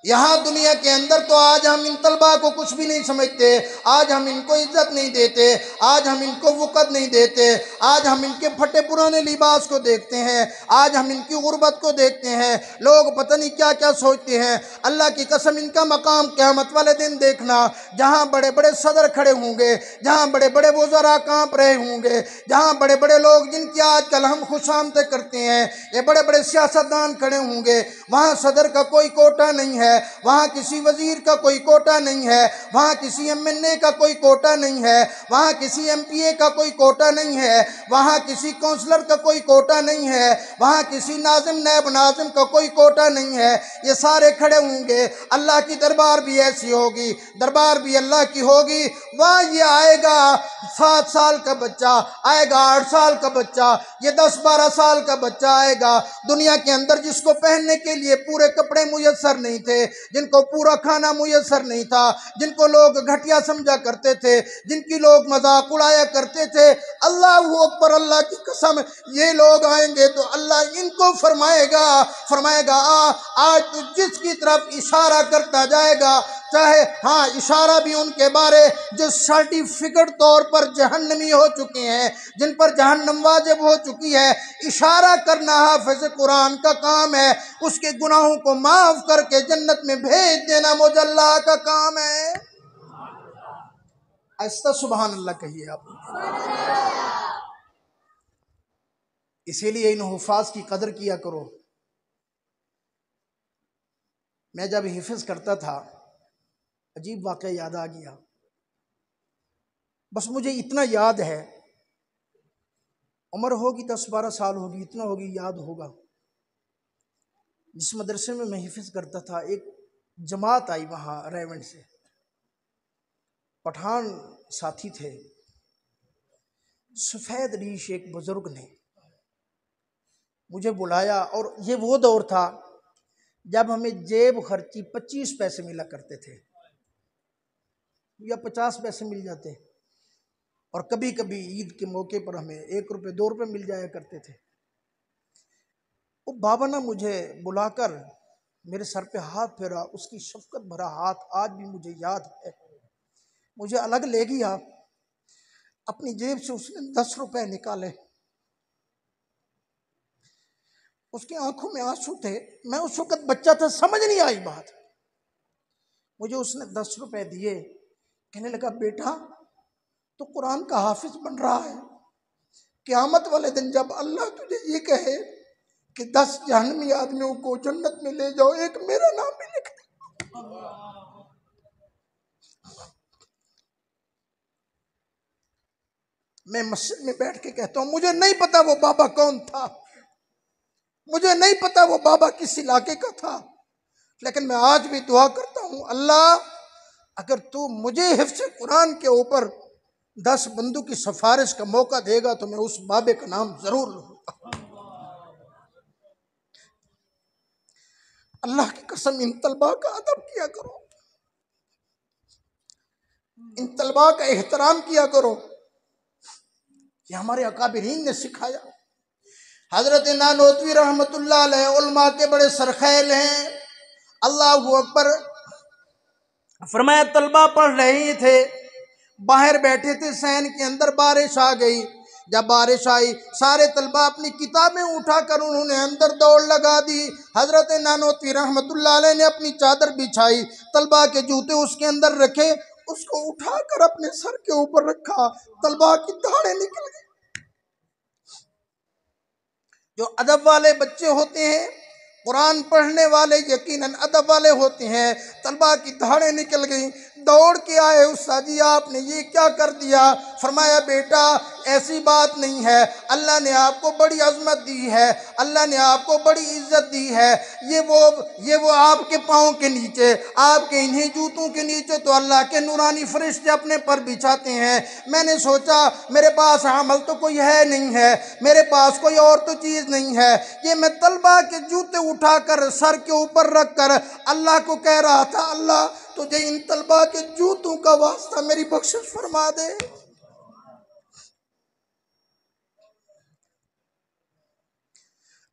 यहाँ दुनिया के अंदर तो आज हम इन तलबा को कुछ भी नहीं समझते, आज हम इनको इज्जत नहीं देते, आज हम इनको वक़्त नहीं देते, आज हम इनके फटे पुराने लिबास को देखते हैं, आज हम इनकी गुर्बत को देखते हैं। लोग पता नहीं क्या क्या सोचते हैं। अल्लाह की कसम, इनका मकाम क़यामत वाले दिन देखना, जहाँ बड़े बड़े सदर खड़े होंगे, जहाँ बड़े बड़े वज़रा काँप रहे होंगे, जहाँ बड़े बड़े लोग जिनकी आजकल हम खुशामद करते हैं, ये बड़े बड़े सियासतदान खड़े होंगे, वहाँ सदर का कोई कोटा नहीं है, वहाँ किसी वजीर का कोई कोटा नहीं है, वहाँ किसी एमएनए का कोई कोटा नहीं है, वहाँ किसी एमपीए का कोई कोटा नहीं है, वहाँ किसी काउंसलर का कोई कोटा नहीं है, वहाँ किसी नाजिम नैब नाजिम का कोई कोटा नहीं है। ये सारे खड़े होंगे, अल्लाह की दरबार भी ऐसी होगी, दरबार भी अल्लाह की होगी। वहाँ ये आएगा 7 साल का बच्चा आएगा, 8 साल का बच्चा, ये 10-12 साल का बच्चा आएगा, दुनिया के अंदर जिसको पहनने के लिए पूरे कपड़े मुयस्सर नहीं थे, जिनको पूरा खाना मुयस्सर नहीं था, जिनको लोग घटिया समझा करते थे, जिनकी लोग मजाक उड़ाया करते थे, अल्लाहु अकबर, अल्लाह की कसम, ये लोग आएंगे तो अल्लाह इनको फरमाएगा आज तू जिसकी तरफ इशारा करता जाएगा, चाहे हाँ इशारा भी उनके बारे जो सर्टिफिकेट तौर पर जहन्नमी हो चुके हैं, जिन पर जहन्नम वाजिब हो चुकी है, इशारा करना हाफिज कुरान का काम है, उसके गुनाहों को माफ करके जन्नत में भेज देना मुझ अल्लाह का काम है। ऐसा सुभान अल्लाह कहिए आप। इसीलिए इन हुफाज की कदर किया करो। मैं जब हिफ्ज करता था, अजीब वाक़या याद आ गया, बस मुझे इतना याद है, उम्र होगी 10-12 साल होगी, इतना होगी, याद होगा। जिस मदरसे में मैं हिफ्ज करता था, एक जमात आई वहाँ रेवंड से, पठान साथी थे, सफ़ेद रीश एक बुज़ुर्ग ने मुझे बुलाया, और ये वो दौर था जब हमें जेब खर्ची 25 पैसे मिला करते थे या 50 पैसे मिल जाते, और कभी कभी ईद के मौके पर हमें 1 रुपये 2 रुपये मिल जाया करते थे। वो बाबा ने मुझे बुलाकर मेरे सर पे हाथ फेरा, उसकी शफकत भरा हाथ आज भी मुझे याद है। मुझे अलग ले गया, अपनी जेब से उसने 10 रुपए निकाले, उसकी आंखों में आंसू थे। मैं उस वक्त बच्चा था, समझ नहीं आई बात। मुझे उसने 10 रुपए दिए, कहने लगा बेटा तो कुरान का हाफिज बन रहा है, क़यामत वाले दिन जब अल्लाह तुझे ये कहे कि 10 जहन्नमी आदमियों को जन्नत में ले जाओ, एक मेरा नाम भी लिख दे। मैं मस्जिद में बैठ के कहता हूं, मुझे नहीं पता वो बाबा कौन था, मुझे नहीं पता वो बाबा किस इलाके का था, लेकिन मैं आज भी दुआ करता हूं, अल्लाह अगर तू मुझे हिफ्ज़ कुरान के ऊपर 10 बंदों की सिफारिश का मौका देगा तो मैं उस बाबे का नाम जरूर लूंगा। अल्लाह की कसम, इन तलबा का अदब किया करो, इन तलबा का एहतराम किया करो। ये हमारे अकाबिरीन ने सिखाया। हजरत नानोतवी रहमतुल्लाह अलैह उलमा के बड़े सरखैल हैं। अल्लाहू अकबर। फरमाया तलबा पढ़ रहे थे, बाहर बैठे थे, सैन के अंदर बारिश आ गई। जब बारिश आई सारे तलबा अपनी किताबें उठाकर उन्होंने अंदर दौड़ लगा दी। हजरत नानोतवी रहमतुल्लाह अलैह ने अपनी चादर बिछाई, तलबा के जूते उसके अंदर रखे, उसको उठाकर अपने सर के ऊपर रखा, तलबा की दाढ़ें निकल गई। जो अदब वाले बच्चे होते हैं, कुरान पढ़ने वाले यकीनन अदब वाले होते हैं। तलबा की धाड़ें निकल गई, दौड़ के आए, उस्ताद जी आपने ये क्या कर दिया? फरमाया बेटा ऐसी बात नहीं है, अल्लाह ने आपको बड़ी अजमत दी है, अल्लाह ने आपको बड़ी इज्जत दी है। ये वो आपके पाँव के नीचे, आपके इन्हीं जूतों के नीचे तो अल्लाह के नूरानी फरिश्ते अपने पर बिछाते हैं। मैंने सोचा मेरे पास अमल तो कोई है नहीं है, मेरे पास कोई और तो चीज़ नहीं है, ये मैं तलबा के जूते उठाकर सर के ऊपर रख कर अल्लाह को कह रहा था, अल्लाह तुझे इन तलबा के जूतों का वास्ता मेरी बख्शिश फरमा दे।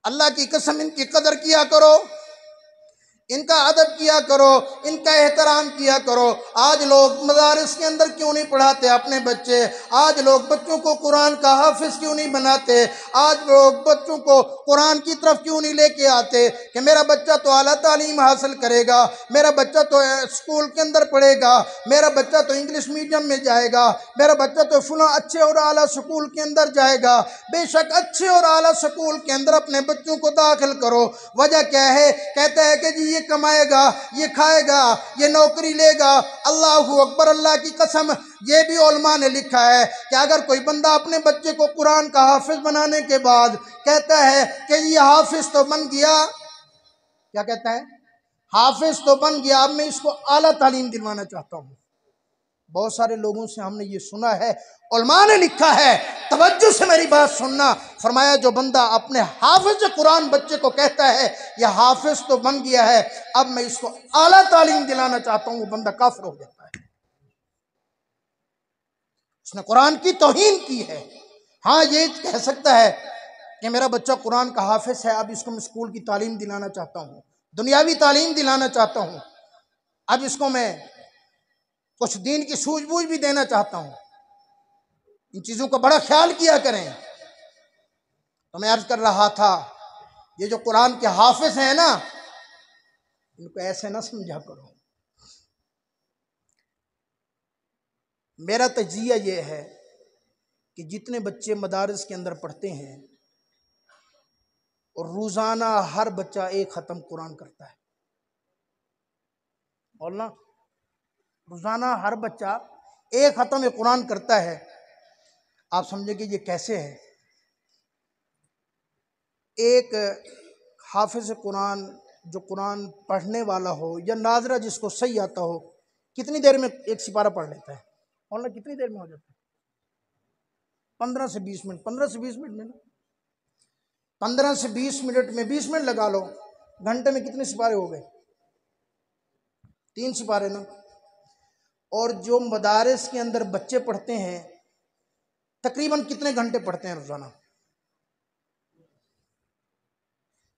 अल्लाह की कसम, इनकी कदर किया करो, इनका अदब किया करो, इनका एहतराम किया करो। आज लोग मदारिस के अंदर क्यों नहीं पढ़ाते अपने बच्चे? आज लोग बच्चों को कुरान का हाफिज क्यों नहीं बनाते? आज लोग बच्चों को कुरान की तरफ क्यों नहीं लेके आते कि मेरा बच्चा तो आला तालीम हासिल करेगा, मेरा बच्चा तो स्कूल के अंदर पढ़ेगा, मेरा बच्चा तो इंग्लिश मीडियम में जाएगा, मेरा बच्चा तो फुला अच्छे और आला स्कूल के अंदर जाएगा। बेशक अच्छे और आला स्कूल के अंदर अपने बच्चों को दाखिल करो, वजह क्या है? कहता है कि जी ये कमाएगा, ये खाएगा, ये नौकरी लेगा। अल्लाहू अकबर, अल्लाह की कसम, ये भी उलमा ने लिखा है कि अगर कोई बंदा अपने बच्चे को कुरान का हाफिज बनाने के बाद कहता है कि ये हाफिज तो बन गया, क्या कहता है? हाफिज तो बन गया, अब मैं इसको आला तालीम दिलवाना चाहता हूँ। बहुत सारे लोगों से हमने ये सुना है, उलमा ने लिखा है, तवज्जो से मेरी बात सुनना। फरमाया जो बंदा अपने हाफिज कुरान बच्चे को कहता है यह हाफिज तो बन गया है, अब मैं इसको आला तालीम दिलाना चाहता हूँ, वो बंदा काफिर हो जाता है, उसने कुरान की तौहीन की है। हाँ ये कह सकता है कि मेरा बच्चा कुरान का हाफिज है, अब इसको मैं स्कूल की तालीम दिलाना चाहता हूँ, दुनियावी तालीम दिलाना चाहता हूँ, अब इसको मैं कुछ दीन की सूझबूझ भी देना चाहता हूँ। इन चीज़ों का बड़ा ख्याल किया करें। तो मैं अर्ज कर रहा था, ये जो कुरान के हाफिज हैं ना, इनको ऐसे ना समझा करो। मेरा तजिया ये है कि जितने बच्चे मदारिस के अंदर पढ़ते हैं और रोज़ाना हर बच्चा एक ख़त्म कुरान करता है, बोलना, रोज़ाना हर बच्चा एक ख़त्म कुरान करता है, आप समझेंगे ये कैसे है? एक हाफिज कुरान जो कुरान पढ़ने वाला हो या नाजरा जिसको सही आता हो, कितनी देर में एक सिपारा पढ़ लेता है? बोलना कितनी देर में हो जाता है? 15 से 20 मिनट, 15 से 20 मिनट में ना, 15 से 20 मिनट में 20 मिनट लगा लो, घंटे में कितने सिपारे हो गए? 3 सिपारे ना। और जो मदारिस के अंदर बच्चे पढ़ते हैं तकरीबन कितने घंटे पढ़ते हैं रोजाना?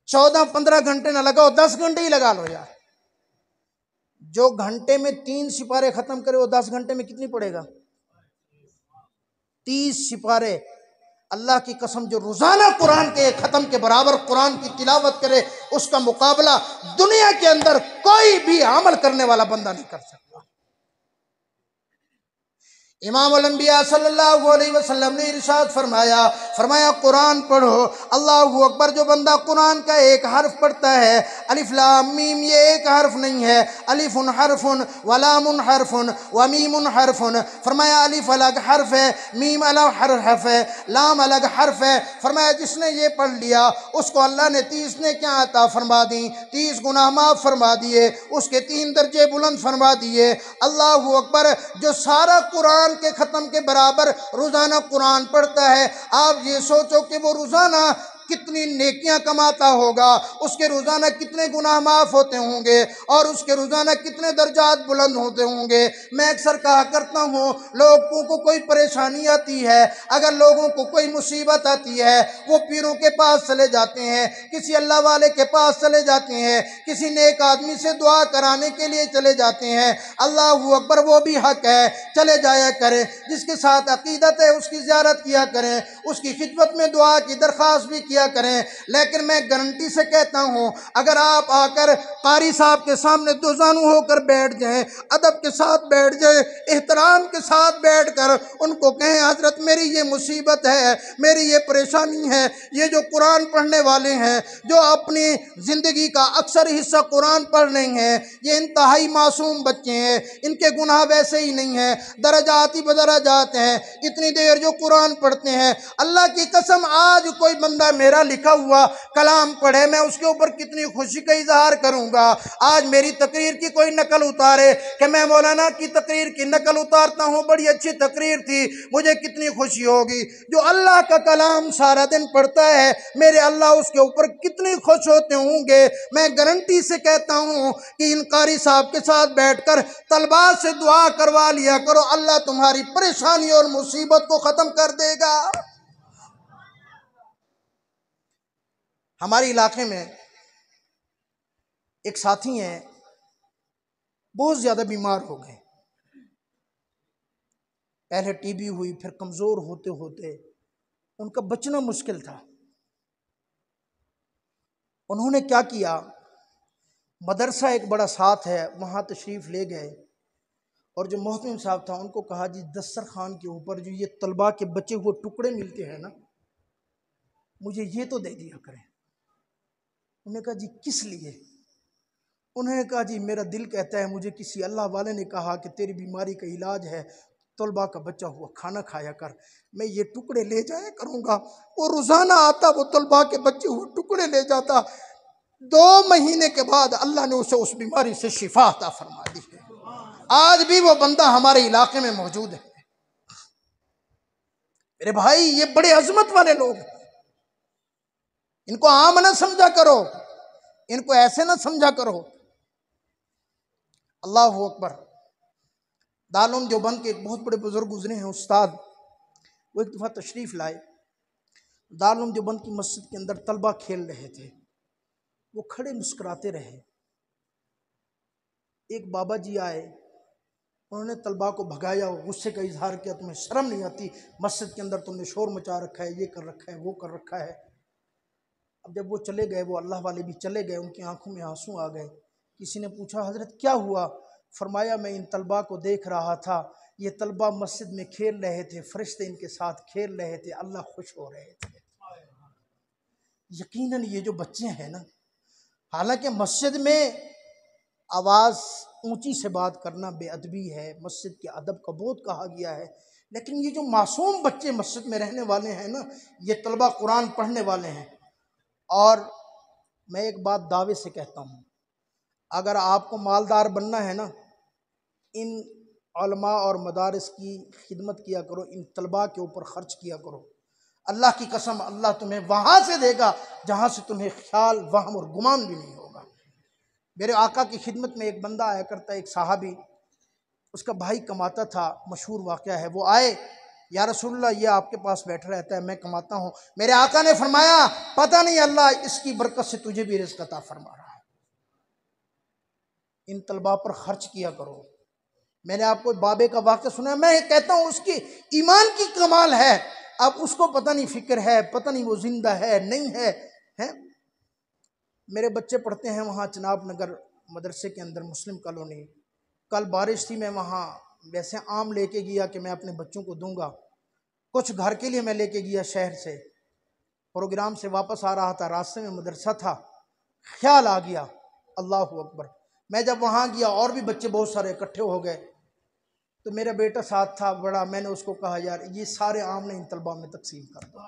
14-15 घंटे ना लगाओ, 10 घंटे ही लगा लो यार। जो घंटे में 3 सिपारे खत्म करे वो 10 घंटे में कितनी पड़ेगा? 30 सिपारे। अल्लाह की कसम, जो रोजाना कुरान के खत्म के बराबर कुरान की तिलावत करे, उसका मुकाबला दुनिया के अंदर कोई भी अमल करने वाला बंदा नहीं कर सकता। इमाम अल-अंबिया सल्लल्लाहु अलैहि वसल्लम ने इरशाद फरमाया कुरान पढ़ो। अल्लाहु अकबर। जो बंदा कुरान का एक हर्फ पढ़ता है, अलिफ लाम मीम, ये एक हर्फ नहीं है, अलिफुन हर्फुन व लामुन हर्फुन व मीमुन हर्फुन। फरमाया अलिफ अलग हर्फ है, मीम अलग हर्फ है, लाम अलग हर्फ है। फरमाया जिसने ये पढ़ लिया उसको अल्लाह ने 30 ने क्या अता फरमा दी, 30 गुनाह माफ फरमा दिए, उसके 3 दर्जे बुलंद फरमा दिए। अल्लाहु अकबर। जो सारा कुरान के खत्म के बराबर रोजाना कुरान पढ़ता है, आप ये सोचो कि वो रोजाना कितनी नेकियां कमाता होगा, उसके रोजाना कितने गुनाह माफ होते होंगे और उसके रोजाना कितने दर्जात बुलंद होते होंगे। मैं अक्सर कहा करता हूँ, लोगों को कोई परेशानी आती है, अगर लोगों को कोई मुसीबत आती है, वो पीरों के पास चले जाते हैं, किसी अल्लाह वाले के पास चले जाते हैं, किसी नेक आदमी से दुआ कराने के लिए चले जाते हैं। अल्लाहू अकबर। वो भी हक है, चले जाया करें। जिसके साथ अकीदत है उसकी ज़ियारत किया करें, उसकी खिदमत में दुआ की दरख्वास्त भी किया करें। लेकिन मैं गारंटी से कहता हूँ, अगर आप आकर कारी साहब के सामने दोजानू होकर बैठ जाएं, अदब के साथ बैठ जाएं, एहतराम के साथ बैठकर उनको कहें, हजरत मेरी ये मुसीबत है, मेरी ये परेशानी है। ये जो कुरान पढ़ने वाले हैं, जो अपनी ज़िंदगी का अक्सर हिस्सा कुरान पढ़ रहे हैं, ये इंतहाई मासूम बच्चे हैं, इनके गुनाह वैसे ही नहीं है, दरजात ही बदरजात हैं। इतनी देर जो कुरान पढ़ते हैं, अल्लाह की कसम, आज कोई बंदा मेरा लिखा हुआ कलाम पढ़े, मैं उसके ऊपर कितनी खुशी का इजहार करूंगा। आज मेरी तकरीर की कोई नकल उतारे कि मैं मौलाना की तकरीर की नकल उतारता हूँ, बड़ी अच्छी तकरीर थी, मुझे कितनी खुशी होगी। जो अल्लाह का कलाम सारा दिन पढ़ता है, मेरे अल्लाह उसके ऊपर कितनी खुश होते होंगे। मैं गारंटी से कहता हूँ कि इन कारी साहब के साथ बैठकर तलबा से दुआ करवा लिया करो, अल्लाह तुम्हारी परेशानी और मुसीबत को खत्म कर देगा। हमारे इलाके में एक साथी हैं, बहुत ज्यादा बीमार हो गए। पहले टीबी हुई, फिर कमजोर होते होते उनका बचना मुश्किल था। उन्होंने क्या किया, मदरसा एक बड़ा साथ है, वहां तशरीफ ले गए और जो मोहतमिम साहब था उनको कहा, जी दस्तरखान के ऊपर जो ये तलबा के बचे हुए टुकड़े मिलते हैं ना, मुझे ये तो दे दिया करें। उन्होंने कहा, जी किस लिए? उन्होंने कहा, जी मेरा दिल कहता है, मुझे किसी अल्लाह वाले ने कहा कि तेरी बीमारी का इलाज है, तलबा का बचा हुआ खाना खाया कर, मैं ये टुकड़े ले जाया करूँगा। वो रोज़ाना आता, वो तलबा के बचे हुए टुकड़े ले जाता। 2 महीने के बाद अल्लाह ने उसे उस बीमारी से शिफा अता फरमा दी है। आज भी वो बंदा हमारे इलाके में मौजूद है। मेरे भाई, ये बड़े अजमत वाले लोग, इनको आम ना समझा करो, इनको ऐसे ना समझा करो। अल्लाह अकबर। दारुल देवबंद के एक बहुत बड़े बुजुर्ग गुजरे हैं, उस्ताद, वो एक दफ़ा तशरीफ़ लाए। दारुल देवबंद की मस्जिद के अंदर तलबा खेल रहे थे, वो खड़े मुस्कुराते रहे। एक बाबा जी आए, उन्होंने तलबा को भगाया, गुस्से का इजहार किया, तुम्हें शर्म नहीं आती, मस्जिद के अंदर तुमने शोर मचा रखा है, ये कर रखा है, वो कर रखा है। अब जब वो चले गए, वो अल्लाह वाले भी चले गए, उनकी आंखों में आंसू आ गए। किसी ने पूछा, हजरत क्या हुआ? फरमाया, मैं इन तलबा को देख रहा था, ये तलबा मस्जिद में खेल रहे थे, फरिश्ते इनके साथ खेल रहे थे, अल्लाह खुश हो रहे थे। यकीनन ये जो बच्चे हैं ना, हालांकि मस्जिद में आवाज़ ऊंची से बात करना बेअदबी है, मस्जिद के अदब का बहुत कहा गया है, लेकिन ये जो मासूम बच्चे मस्जिद में रहने वाले हैं ना, ये तलबा कुरान पढ़ने वाले हैं। और मैं एक बात दावे से कहता हूँ, अगर आपको मालदार बनना है ना, इन उलमा और मदारिस की खिदमत किया करो, इन तलबा के ऊपर खर्च किया करो। अल्लाह की कसम, अल्लाह तुम्हें वहाँ से देगा जहाँ से तुम्हें ख्याल, वहम और गुमान भी नहीं होगा। मेरे आका की खिदमत में एक बंदा आया करता, एक साहबी, उसका भाई कमाता था, मशहूर वाक़या है। वो आए, या रसूलल्लाह ये आपके पास बैठा रहता है, मैं कमाता हूँ। मेरे आका ने फरमाया पता नहीं अल्लाह इसकी बरकत से तुझे भी रिज़्क़ अता फरमा रहा है। इन तलबा पर खर्च किया करो। मैंने आपको बाबे का वाक़या सुना, मैं कहता हूँ उसकी ईमान की कमाल है। अब उसको पता नहीं फिक्र है, पता नहीं वो जिंदा है नहीं है, हैं? मेरे बच्चे पढ़ते हैं वहाँ चनाब नगर मदरसे के अंदर, मुस्लिम कॉलोनी। कल बारिश थी, मैं वहाँ वैसे आम लेके गया कि मैं अपने बच्चों को दूंगा, कुछ घर के लिए मैं लेके गया शहर से। प्रोग्राम से वापस आ रहा था, रास्ते में मदरसा था, ख्याल आ गया अल्लाहु अकबर। मैं जब वहाँ गया और भी बच्चे बहुत सारे इकट्ठे हो गए, तो मेरा बेटा साथ था बड़ा, मैंने उसको कहा यार ये सारे आम ने इन तलबा में तकसीम कर दो।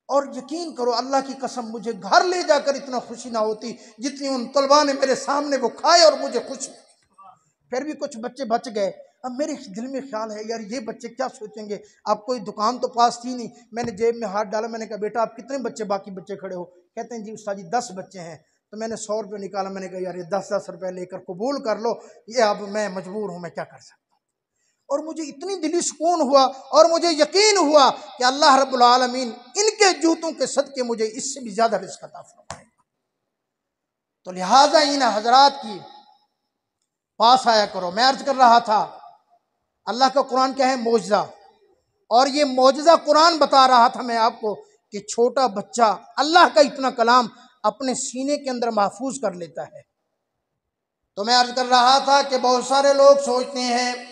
और यकीन करो अल्लाह की कसम, मुझे घर ले जाकर इतना खुशी ना होती जितनी उन तलबा ने मेरे सामने वो खाए और मुझे खुश। फिर भी कुछ बच्चे बच गए। अब मेरे दिल में ख्याल है यार ये बच्चे क्या सोचेंगे, अब कोई दुकान तो पास थी नहीं। मैंने जेब में हाथ डाला, मैंने कहा बेटा आप कितने बच्चे बाकी बच्चे खड़े हो? कहते हैं जी उस्ताद जी 10 बच्चे हैं। तो मैंने 100 रुपये निकाला, मैंने कहा यार ये 10-10 रुपये लेकर कबूल कर लो, ये अब मैं मजबूर हूँ, मैं क्या कर सकता हूँ। और मुझे इतनी दिली सुकून हुआ और मुझे यकीन हुआ कि अल्लाह रब्बुल आलमीन इनके जूतों के सदके मुझे इससे भी ज्यादा रिज़्क़ अता फरमाएगा। तो लिहाजा इन हजरात की पास आया करो। मैं अर्ज कर रहा था अल्लाह का कुरान क्या है, मोजज़ा। और ये मोजज़ा कुरान बता रहा था मैं आपको कि छोटा बच्चा अल्लाह का इतना कलाम अपने सीने के अंदर महफूज कर लेता है। तो मैं अर्ज कर रहा था कि बहुत सारे लोग सोचते हैं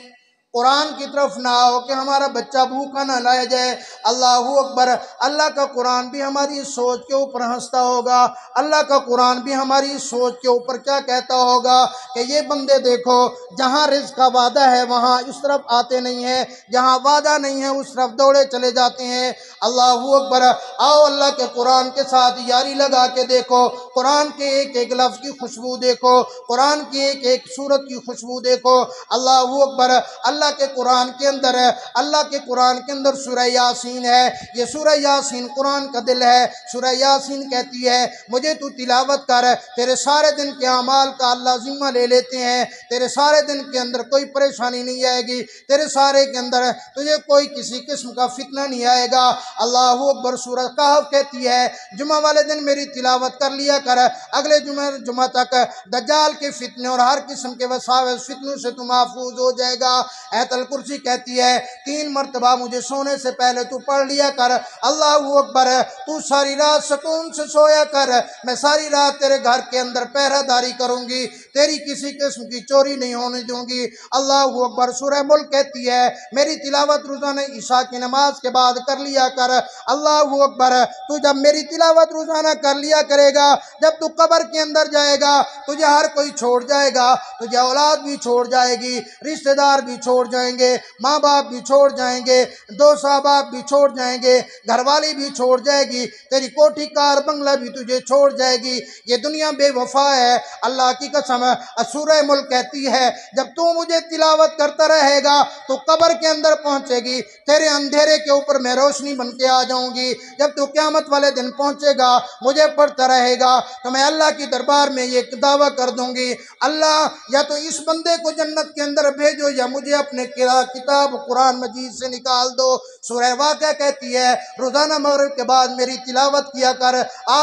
कुरान की तरफ ना हो कि हमारा बच्चा भूखा ना लाया जाए। अल्लाहू अकबर, अल्लाह का कुरान भी हमारी सोच के ऊपर हंसता होगा। अल्लाह का कुरान भी हमारी सोच के ऊपर क्या कहता होगा कि ये बंदे देखो, जहाँ रिज़्क़ का वादा है वहाँ इस तरफ आते नहीं है, जहाँ वादा नहीं है उस तरफ दौड़े चले जाते हैं। अल्लाहू अकबर, आओ अल्लाह के कुरान के साथ यारी लगा के देखो, कुरान के एक एक लफ्ज़ की खुशबू देखो, कुरान की एक एक सूरत की खुशबू देखो। अल्लाहू अकबर, अल्लाह के कुरान के अंदर है, अल्लाह के कुरान के अंदर सूरह यासीन है। ये सूरह यासीन कुरान का दिल है। सूरह यासीन कहती है मुझे तू तिलावत कर, तेरे सारे दिन के अमाल का अल्लाह जिम्मा ले लेते हैं। तेरे सारे दिन के अंदर कोई परेशानी नहीं आएगी, तेरे सारे के अंदर तुझे कोई किसी किस्म का फितना नहीं आएगा। अल्लाहू अकबर। सूरह कहफ कहती है जुमा वाले दिन मेरी तिलावत कर लिया कर, अगले जुमा तक दज्जाल के फितने और हर किस्म के वसावस फितनों से तू महफूज हो जाएगा। आयतुल कुर्सी कहती है 3 मरतबा मुझे सोने से पहले तू पढ़ लिया कर। अल्लाहू अकबर। तू सारी रात सुकून से सोया कर, मैं सारी रात तेरे घर के अंदर पहरादारी करूंगी, तेरी किसी किस्म की चोरी नहीं होने दूंगी। अल्लाहू अकबर। सूरह मुल्क कहती है मेरी तिलावत रोजाना ईशा की नमाज के बाद कर लिया कर। अल्लाहू अकबर। तू जब मेरी तिलावत रोजाना कर लिया करेगा, जब तू कब्र के अंदर जाएगा तुझे हर कोई छोड़ जाएगा, तुझे औलाद भी छोड़ जाएगी, रिश्तेदार भी छोड़ जाएंगे, माँ बाप भी छोड़ जाएंगे, दोस्त अहबाब भी छोड़ जाएंगे, घरवाली भी छोड़ जाएगी, तेरी कोठी कार बंगला भी तुझे छोड़ जाएगी। ये दुनिया बेवफा है, अल्लाह की कसम। सूरह मुल्क कहती है जब तू मुझे तिलावत करता रहेगा तो कब्र के अंदर पहुंचेगी, तेरे अंधेरे के ऊपर मैं रोशनी बन के आ जाऊंगी। जब तू क़यामत वाले दिन पहुंचेगा मुझे पढ़ता रहेगा तो मैं अल्लाह की दरबार में ये दावा कर दूंगी, अल्लाह या तो इस बंदे को जन्नत के अंदर भेजो या मुझे अपने किताब कुरान मजीद से निकाल दो। सूरह वाक़िया कहती है रोजाना मगरिब के बाद मेरी तिलावत किया कर।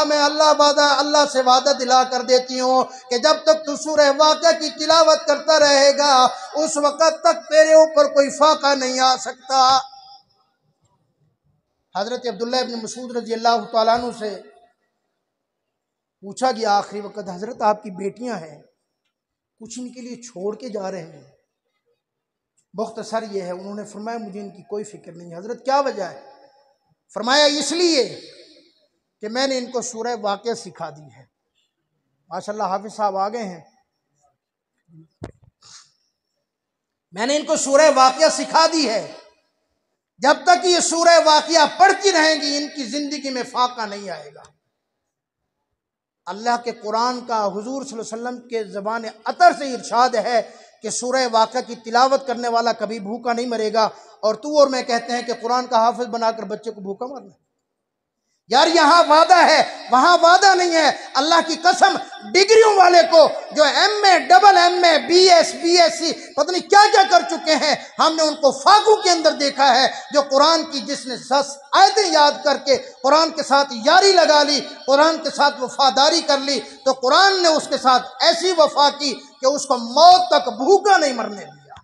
मैं अल्लाह से वादा दिला कर देती हूँ कि जब तक तू सूरह वाक़िया की तिलावत करता रहेगा उस वक़्त तक तेरे ऊपर कोई फाका नहीं आ सकता। हजरत अब्दुल्लाह इब्न मसूद रज़ी अल्लाह तआला अन्हु से पूछा गया आखिरी वक़्त, हजरत आपकी बेटियां हैं, कुछ इनके लिए छोड़ के जा रहे हैं? मुख्तसर ये है, उन्होंने फरमाया मुझे इनकी कोई फिक्र नहीं। हजरत क्या वजह है? फरमाया इसलिए कि मैंने इनको सूरह वाक़िया सिखा दी है। माशाल्लाह हाफिज साहब आ गए हैं। मैंने इनको सूरह वाक़िया सिखा दी है, जब तक ये सूरह वाक़िया पढ़ती रहेंगी इनकी जिंदगी में फाका नहीं आएगा। अल्लाह के कुरान का हुजूर सल्लल्लाहु अलैहि वसल्लम के ज़बान अतर से इरशाद है कि सूरह वाक़िया की तिलावत करने वाला कभी भूखा नहीं मरेगा। और तू और मैं कहते हैं कि कुरान का हाफिज बनाकर बच्चे को भूखा मरना। यार यहाँ वादा है, वहाँ वादा नहीं है। अल्लाह की कसम, डिग्रियों वाले को जो MA, AA, BS, BSc पता नहीं क्या क्या कर चुके हैं, हमने उनको फाकू के अंदर देखा है। जो कुरान की जिसने 10 आयतें याद करके कुरान के साथ यारी लगा ली, कुरान के साथ वफादारी कर ली, तो कुरान ने उसके साथ ऐसी वफा की कि उसको मौत तक भूखा नहीं मरने दिया।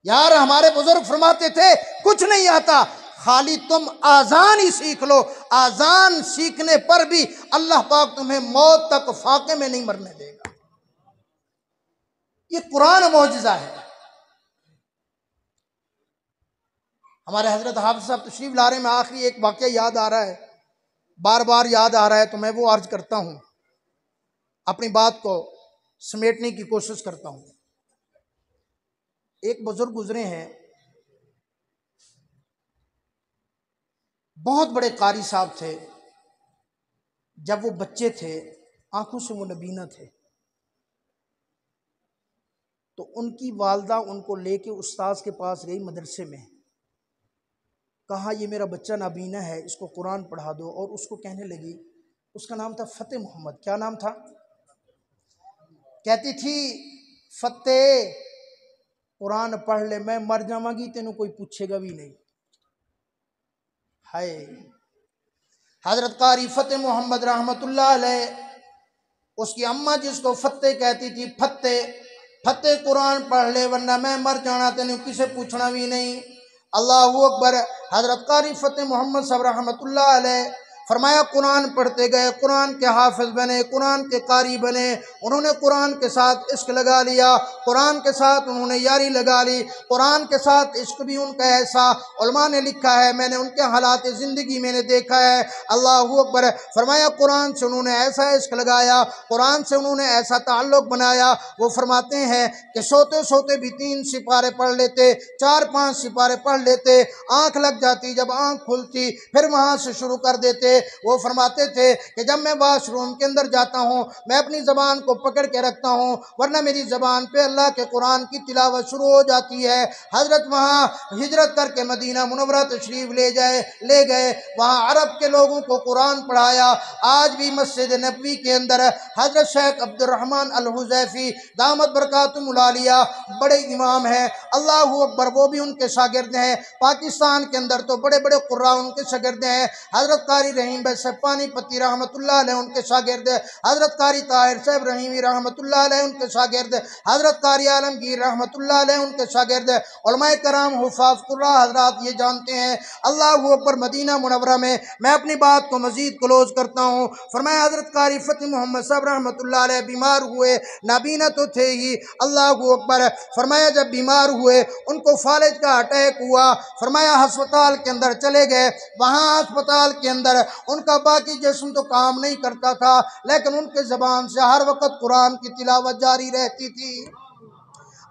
यार हमारे बुजुर्ग फरमाते थे कुछ नहीं आता, खाली तुम आजान ही सीख लो। आजान सीखने पर भी अल्लाह पाक तुम्हें मौत तक फाके में नहीं मरने देगा। ये कुरान मौजिज़ा है। हमारे हजरत हाफिज साहब तशरीफ ला रहे हैं, मैं आखिरी एक वाक़या याद आ रहा है, बार बार याद आ रहा है, तो मैं वो अर्ज करता हूं, अपनी बात को समेटने की कोशिश करता हूं। एक बुजुर्ग गुजरे हैं, बहुत बड़े कारी साहब थे। जब वो बच्चे थे, आंखों से वो नबीना थे, तो उनकी वालदा उनको लेके उस्ताद के पास गई मदरसे में, कहा ये मेरा बच्चा नाबीना है, इसको कुरान पढ़ा दो। और उसको कहने लगी, उसका नाम था फतेह मोहम्मद। क्या नाम था? कहती थी फतेह कुरान पढ़ ले, मैं मर जावांगी तेनों कोई पूछेगा भी नहीं। हाय हजरत कारी फतेह मोहम्मद रहमतुल्लाह अलैह, उसकी अम्मा जिसको फतेह कहती थी, फतेह कुरान पढ़ ले वरना मैं मर जाना, तेनों किसे पूछना भी नहीं। अल्लाहू अकबर। हजरत कारी फतेह मोहम्मद साहब रहमतुल्लाह अलैह फरमाया कुरान पढ़ते गए, कुरान के हाफिज बने, कुरान के कारी बने। उन्होंने कुरान के साथ इश्क लगा लिया, कुरान के साथ उन्होंने यारी लगा ली, कुरान के साथ इश्क भी उनका ऐसा, उलमा ने लिखा है, मैंने उनके हालात ज़िंदगी मैंने देखा है। अल्लाहू अकबर। फरमाया कुरान से उन्होंने ऐसा इश्क लगाया, कुरान से उन्होंने ऐसा ताल्लुक़ बनाया। वो फरमाते हैं कि सोते सोते भी 3 सिपारे पढ़ लेते, 4-5 सिपारे पढ़ लेते, आँख लग जाती, जब आँख खुलती फिर वहाँ से शुरू कर देते। वो फरमाते थे कि जब मैं वॉशरूम के अंदर जाता हूँ, मैं अपनी ज़बान को पकड़ के रखता हूँ, वरना मेरी ज़बान पे अल्लाह के कुरान की तिलावत शुरू हो जाती है। हज़रत वहाँ हिजरत करके मदीना मुनव्वरा तशरीफ़ ले गए, वहाँ अरब के लोगों को कुरान पढ़ाया। आज भी मस्जिद नबवी के अंदर हज़रत शेख अब्दुर्रहमान अल हुज़ैफ़ी दामत बरकातुहुल आलिया बड़े इमाम हैं, अल्लाहू अकबर, वो भी उनके शागिर्द हैं। पाकिस्तान के अंदर तो बड़े बड़े कुर्रा उनके शागिर्द हैं। हज़रत कारी रहीम भाई पानीपति रहमतुल्लाह अलैह उनके शागिर्द, हज़रत कारी ताहिर साहब रहीमी रहमतुल्लाह अलैह उनके शागिर्द, हज़रत कारी आलमगीर रहमतुल्लाह अलैह उनके शागिर्द, उलमाए कराम हुफ़ाज़ कुर्रा हज़रात ये जानते हैं। अल्लाहू अकबर। मदीना मुनव्वरा में मैं अपनी बात को मज़ीद क्लोज़ करता हूँ। फरमाया हज़रत कारी फतेह मोहम्मद साहब रहमतुल्लाह अलैह बीमार हुए, नाबीना तो थे ही, अल्लाहू अकबर। फरमाया जब बीमार हुए, उनको फालिज का अटैक हुआ, फरमाया अस्पताल के अंदर चले गए। वहाँ अस्पताल के अंदर उनका बाकी जिस्म तो काम नहीं करता था, लेकिन उनके ज़बान से हर वक्त कुरान की तिलावत जारी रहती थी।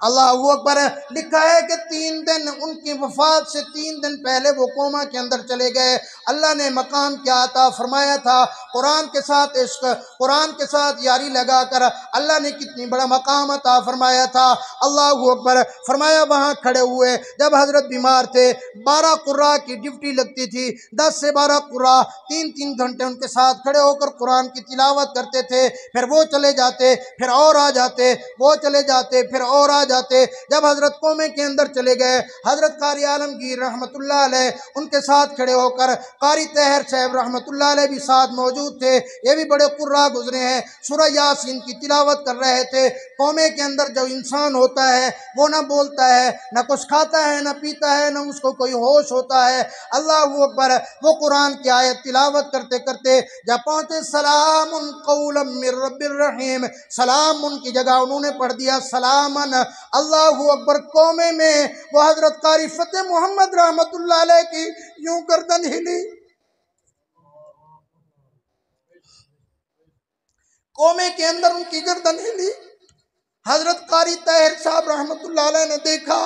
अल्लाहू अकबर। लिखा है कि 3 दिन उनकी वफात से 3 दिन पहले वो कोमा के अंदर चले गए। अल्लाह ने मकाम क्या अता फरमाया था, कुरान के साथ इश्क, कुरान के साथ यारी लगाकर अल्लाह ने कितनी बड़ा मकाम अता फरमाया था। अल्लाहू अकबर। फरमाया वहाँ खड़े हुए, जब हजरत बीमार थे, 12 कुर्रा की ड्यूटी लगती थी, 10 से 12 कुर्रा 3-3 घंटे उनके साथ खड़े होकर कुरान की तिलावत करते थे। फिर वो चले जाते, फिर और आ जाते, वो चले जाते, फिर और आ जाते। जब हजरत कोमे के अंदर चले गए, हजरत कारी आलमगीर रहमतुल्लाह अलैह उनके साथ खड़े होकर, कारी तहर साहब रहमतुल्लाह अलैह भी साथ मौजूद थे, ये भी बड़े कुर्रा गुजरे हैं, सूरह यासीन की तिलावत कर रहे थे। कोमे के अंदर जो इंसान होता है वो ना बोलता है, ना कुछ खाता है, ना पीता है, ना उसको कोई होश होता है। अल्लाहू अकबर। वो कुरान की आयत तिलावत करते करते जब पहुँचे सलामुन कौलम मिर रब्बिर रहीम, सलाम उनकी जगह उन्होंने पढ़ दिया सलामन। अल्लाहू अकबर। कोमे में वो हजरत कारी फतेह मोहम्मद रहमतुल्लाह अलैह की यूं गर्दन हिली, कोमे के अंदर उनकी गर्दन हिली। हजरत कारी ताहिर साहब रहमतुल्लाह अलैह ने देखा,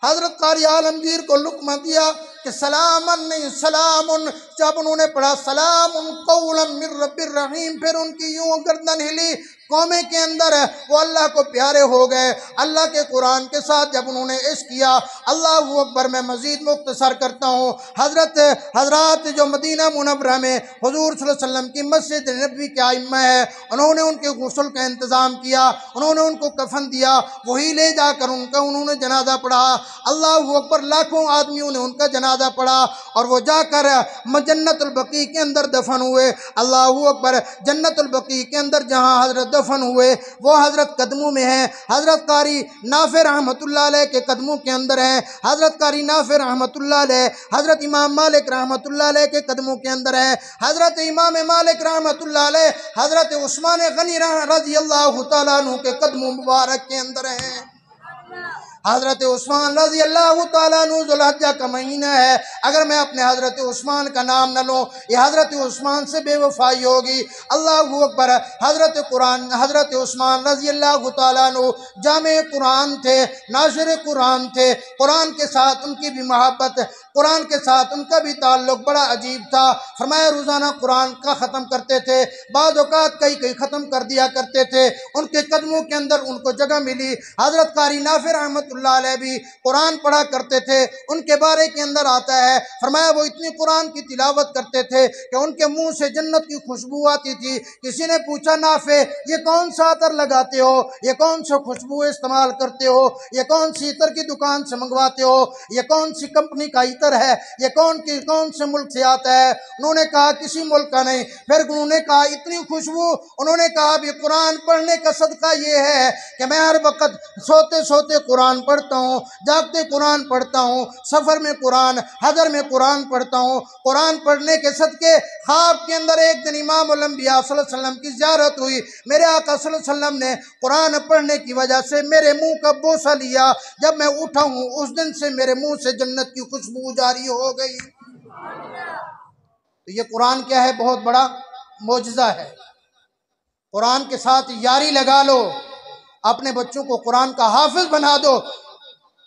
हजरत कारी आलमगीर को लुकमा दिया कि सलामन नहीं सलामुन। जब उन्होंने पढ़ा सलामुन कौलन मिर रब्बिर रहीम, फिर उनकी यूं गर्दन हिली, कौमे के अंदर वो अल्लाह को प्यारे हो गए। अल्लाह के कुरान के साथ जब उन्होंने इश्क किया, अल्लाह अकबर, मैं मजीद मुख्तसर करता हूँ। हजरत जो मदीना मुनव्वरा में हुजूर सल्लल्लाहु अलैहि वसल्लम की मस्जिद नबवी के आइम्मा है, उन्होंने उनके गुस्ल का इंतज़ाम किया, उन्होंने उनको कफन दिया, वही ले जाकर उन्होंने जनाजा पढ़ा। अल्लाह अकबर, लाखों आदमियों ने उनका जनाजा पढ़ा और वो जाकर जन्नतुल बकी के अंदर दफन हुए। अल्लाह अकबर, जन्नतुल बकी के अंदर जहाँ हजरत दफन हुए वो हजरत कदमों में है। हजरत कारी नाफे रहमतुल्लाह अलैह के कदमों के अंदर है। हजरत कारी नाफे रहमतुल्लाह अलैह हजरत इमाम मालिक रहमतुल्लाह अलैह के कदमों के अंदर है। हजरत इमाम मालिक रहमतुल्लाह अलैह हजरत उस्मान गनी रज़ी अल्लाह तआला अन्हु के कदमों मुबारक के अंदर है। हज़रत उस्मान रज़ी अल्लाह तआला अन्हु ज़ुल्हज्जा का महीना है, अगर मैं अपने हज़रत उस्मान का नाम न लूँ, ये हज़रत उस्मान से बेवफाई होगी। अल्लाह अकबर, हज़रत उस्मान रज़ी अल्लाह तआला अन्हु जामे कुरान थे, नाशिर कुरान थे। कुरान के साथ उनकी भी मोहब्बत, कुरान के साथ उनका भी ताल्लुक़ बड़ा अजीब था। फरमाया रोज़ाना कुरान का ख़त्म करते थे, बाद औक़ात कई ख़त्म कर दिया करते थे। उनके कदमों के अंदर उनको जगह मिली। हज़रत कारी नाफे रहमतुल्लाह अलैह भी कुरान पढ़ा करते थे। उनके बारे के अंदर आता है, फरमाया वो इतनी कुरान की तिलावत करते थे कि उनके मुंह से जन्नत की खुशबू आती थी। किसी ने पूछा, नाफे ये कौन सा अतर लगाते हो, ये कौन सा खुशबू इस्तेमाल करते हो, ये कौन सी इतर की दुकान से मंगवाते हो, ये कौन सी कंपनी का इतर है, ये कौन से मुल्क से आता है? उन्होंने कहा किसी मुल्क का नहीं। फिर उन्होंने कहा इतनी खुशबू, उन्होंने कहा अभी कुरान पढ़ने का सदका ये है कि मैं हर वक्त सोते सोते कुरान पढ़ता हूँ, जागते कुरान पढ़ता हूँ, सफ़र में कुरान, हजर में कुरान पढ़ता हूँ। कुरान पढ़ने के सदके ख्वाब के अंदर एक दिन इमामुल अंबिया सल्लल्लाहु अलैहि वसल्लम की ज़ियारत हुई। मेरे आका सल्लल्लाहु अलैहि वसल्लम ने कुरान पढ़ने की वजह से मेरे मुंह का बोसा लिया। जब मैं उठा हूँ उस दिन से मेरे मुंह से जन्नत की खुशबू जारी हो गई। तो ये कुरान क्या है? बहुत बड़ा मोजज़ा है। कुरान के साथ यारी लगा लो, अपने बच्चों को कुरान का हाफिज बना दो।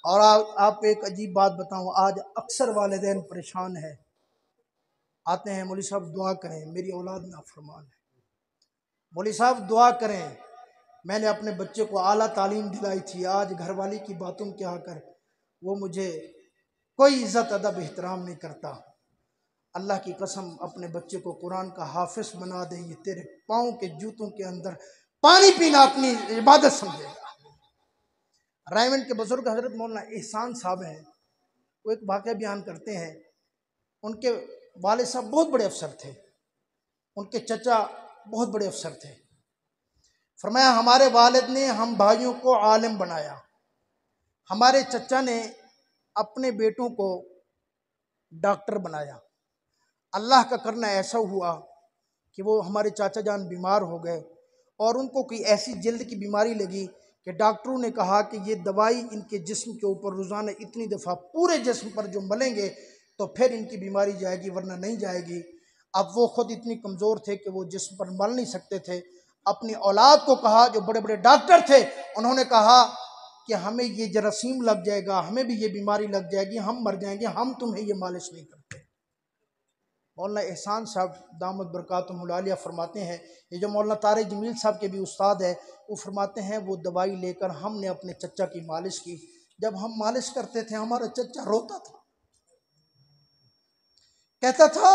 और आपको एक अजीब बात बताऊं, आज अक्सर वालिदैन परेशान है, आते हैं मौलवी साहब दुआ करें, मेरी औलाद नाफरमान है, मौलवी साहब दुआ करें, मैंने अपने बच्चे को आला तालीम दिलाई थी, आज घरवाली की बातों के आकर वो मुझे कोई इज़्ज़त अदब एहतराम नहीं करता। अल्लाह की कसम, अपने बच्चे को कुरान का हाफिज बना दे, ये तेरे पाँव के जूतों के अंदर पानी पीना अपनी इबादत समझेगा। रायमंड के बुजुर्ग हजरत मौलाना एहसान साहब हैं, वो एक वाक़या बयान करते हैं। उनके वालिद साहब बहुत बड़े अफसर थे, उनके चचा बहुत बड़े अफसर थे। फरमाया हमारे वालिद ने हम भाइयों को आलिम बनाया, हमारे चचा ने अपने बेटों को डॉक्टर बनाया। अल्लाह का करना ऐसा हुआ कि वो हमारे चाचा जान बीमार हो गए और उनको कोई ऐसी जल्द की बीमारी लगी कि डॉक्टरों ने कहा कि ये दवाई इनके जिस्म के ऊपर रोज़ाना इतनी दफ़ा पूरे जिस्म पर जो मलेंगे तो फिर इनकी बीमारी जाएगी, वरना नहीं जाएगी। अब वो खुद इतनी कमज़ोर थे कि वो जिस्म पर मल नहीं सकते थे। अपनी औलाद को कहा, जो बड़े बड़े डॉक्टर थे, उन्होंने कहा कि हमें ये जरासीम लग जाएगा, हमें भी ये बीमारी लग जाएगी, हम मर जाएंगे, हम तुम्हें ये मालिश नहीं करते। मौलाना एहसान साहब दामद बरकातुहुल आलिया फरमाते हैं, ये जो मौलाना तारिक जमील साहब के भी उस्ताद है, वो फरमाते हैं वो दवाई लेकर हमने अपने चचा की मालिश की। जब हम मालिश करते थे हमारा चचा रोता था, कहता था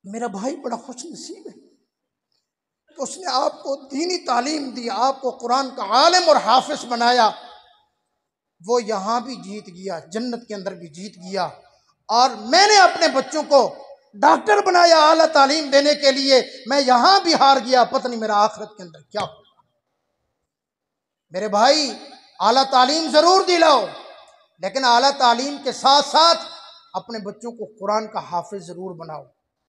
मेरा भाई बड़ा खुश नसीब है तो उसने आपको दीनी तालीम दी, आपको कुरान का आलिम और हाफिज बनाया। वो यहाँ भी जीत गया, जन्नत के अंदर भी जीत गया। और मैंने अपने बच्चों को डॉक्टर बनाया आला तालीम देने के लिए, मैं यहां भी हार गया, पता नहीं मेरा आखिरत के अंदर क्या होगा। मेरे भाई, आला तालीम जरूर दिलाओ, लेकिन आला तालीम के साथ साथ अपने बच्चों को कुरान का हाफिज जरूर बनाओ।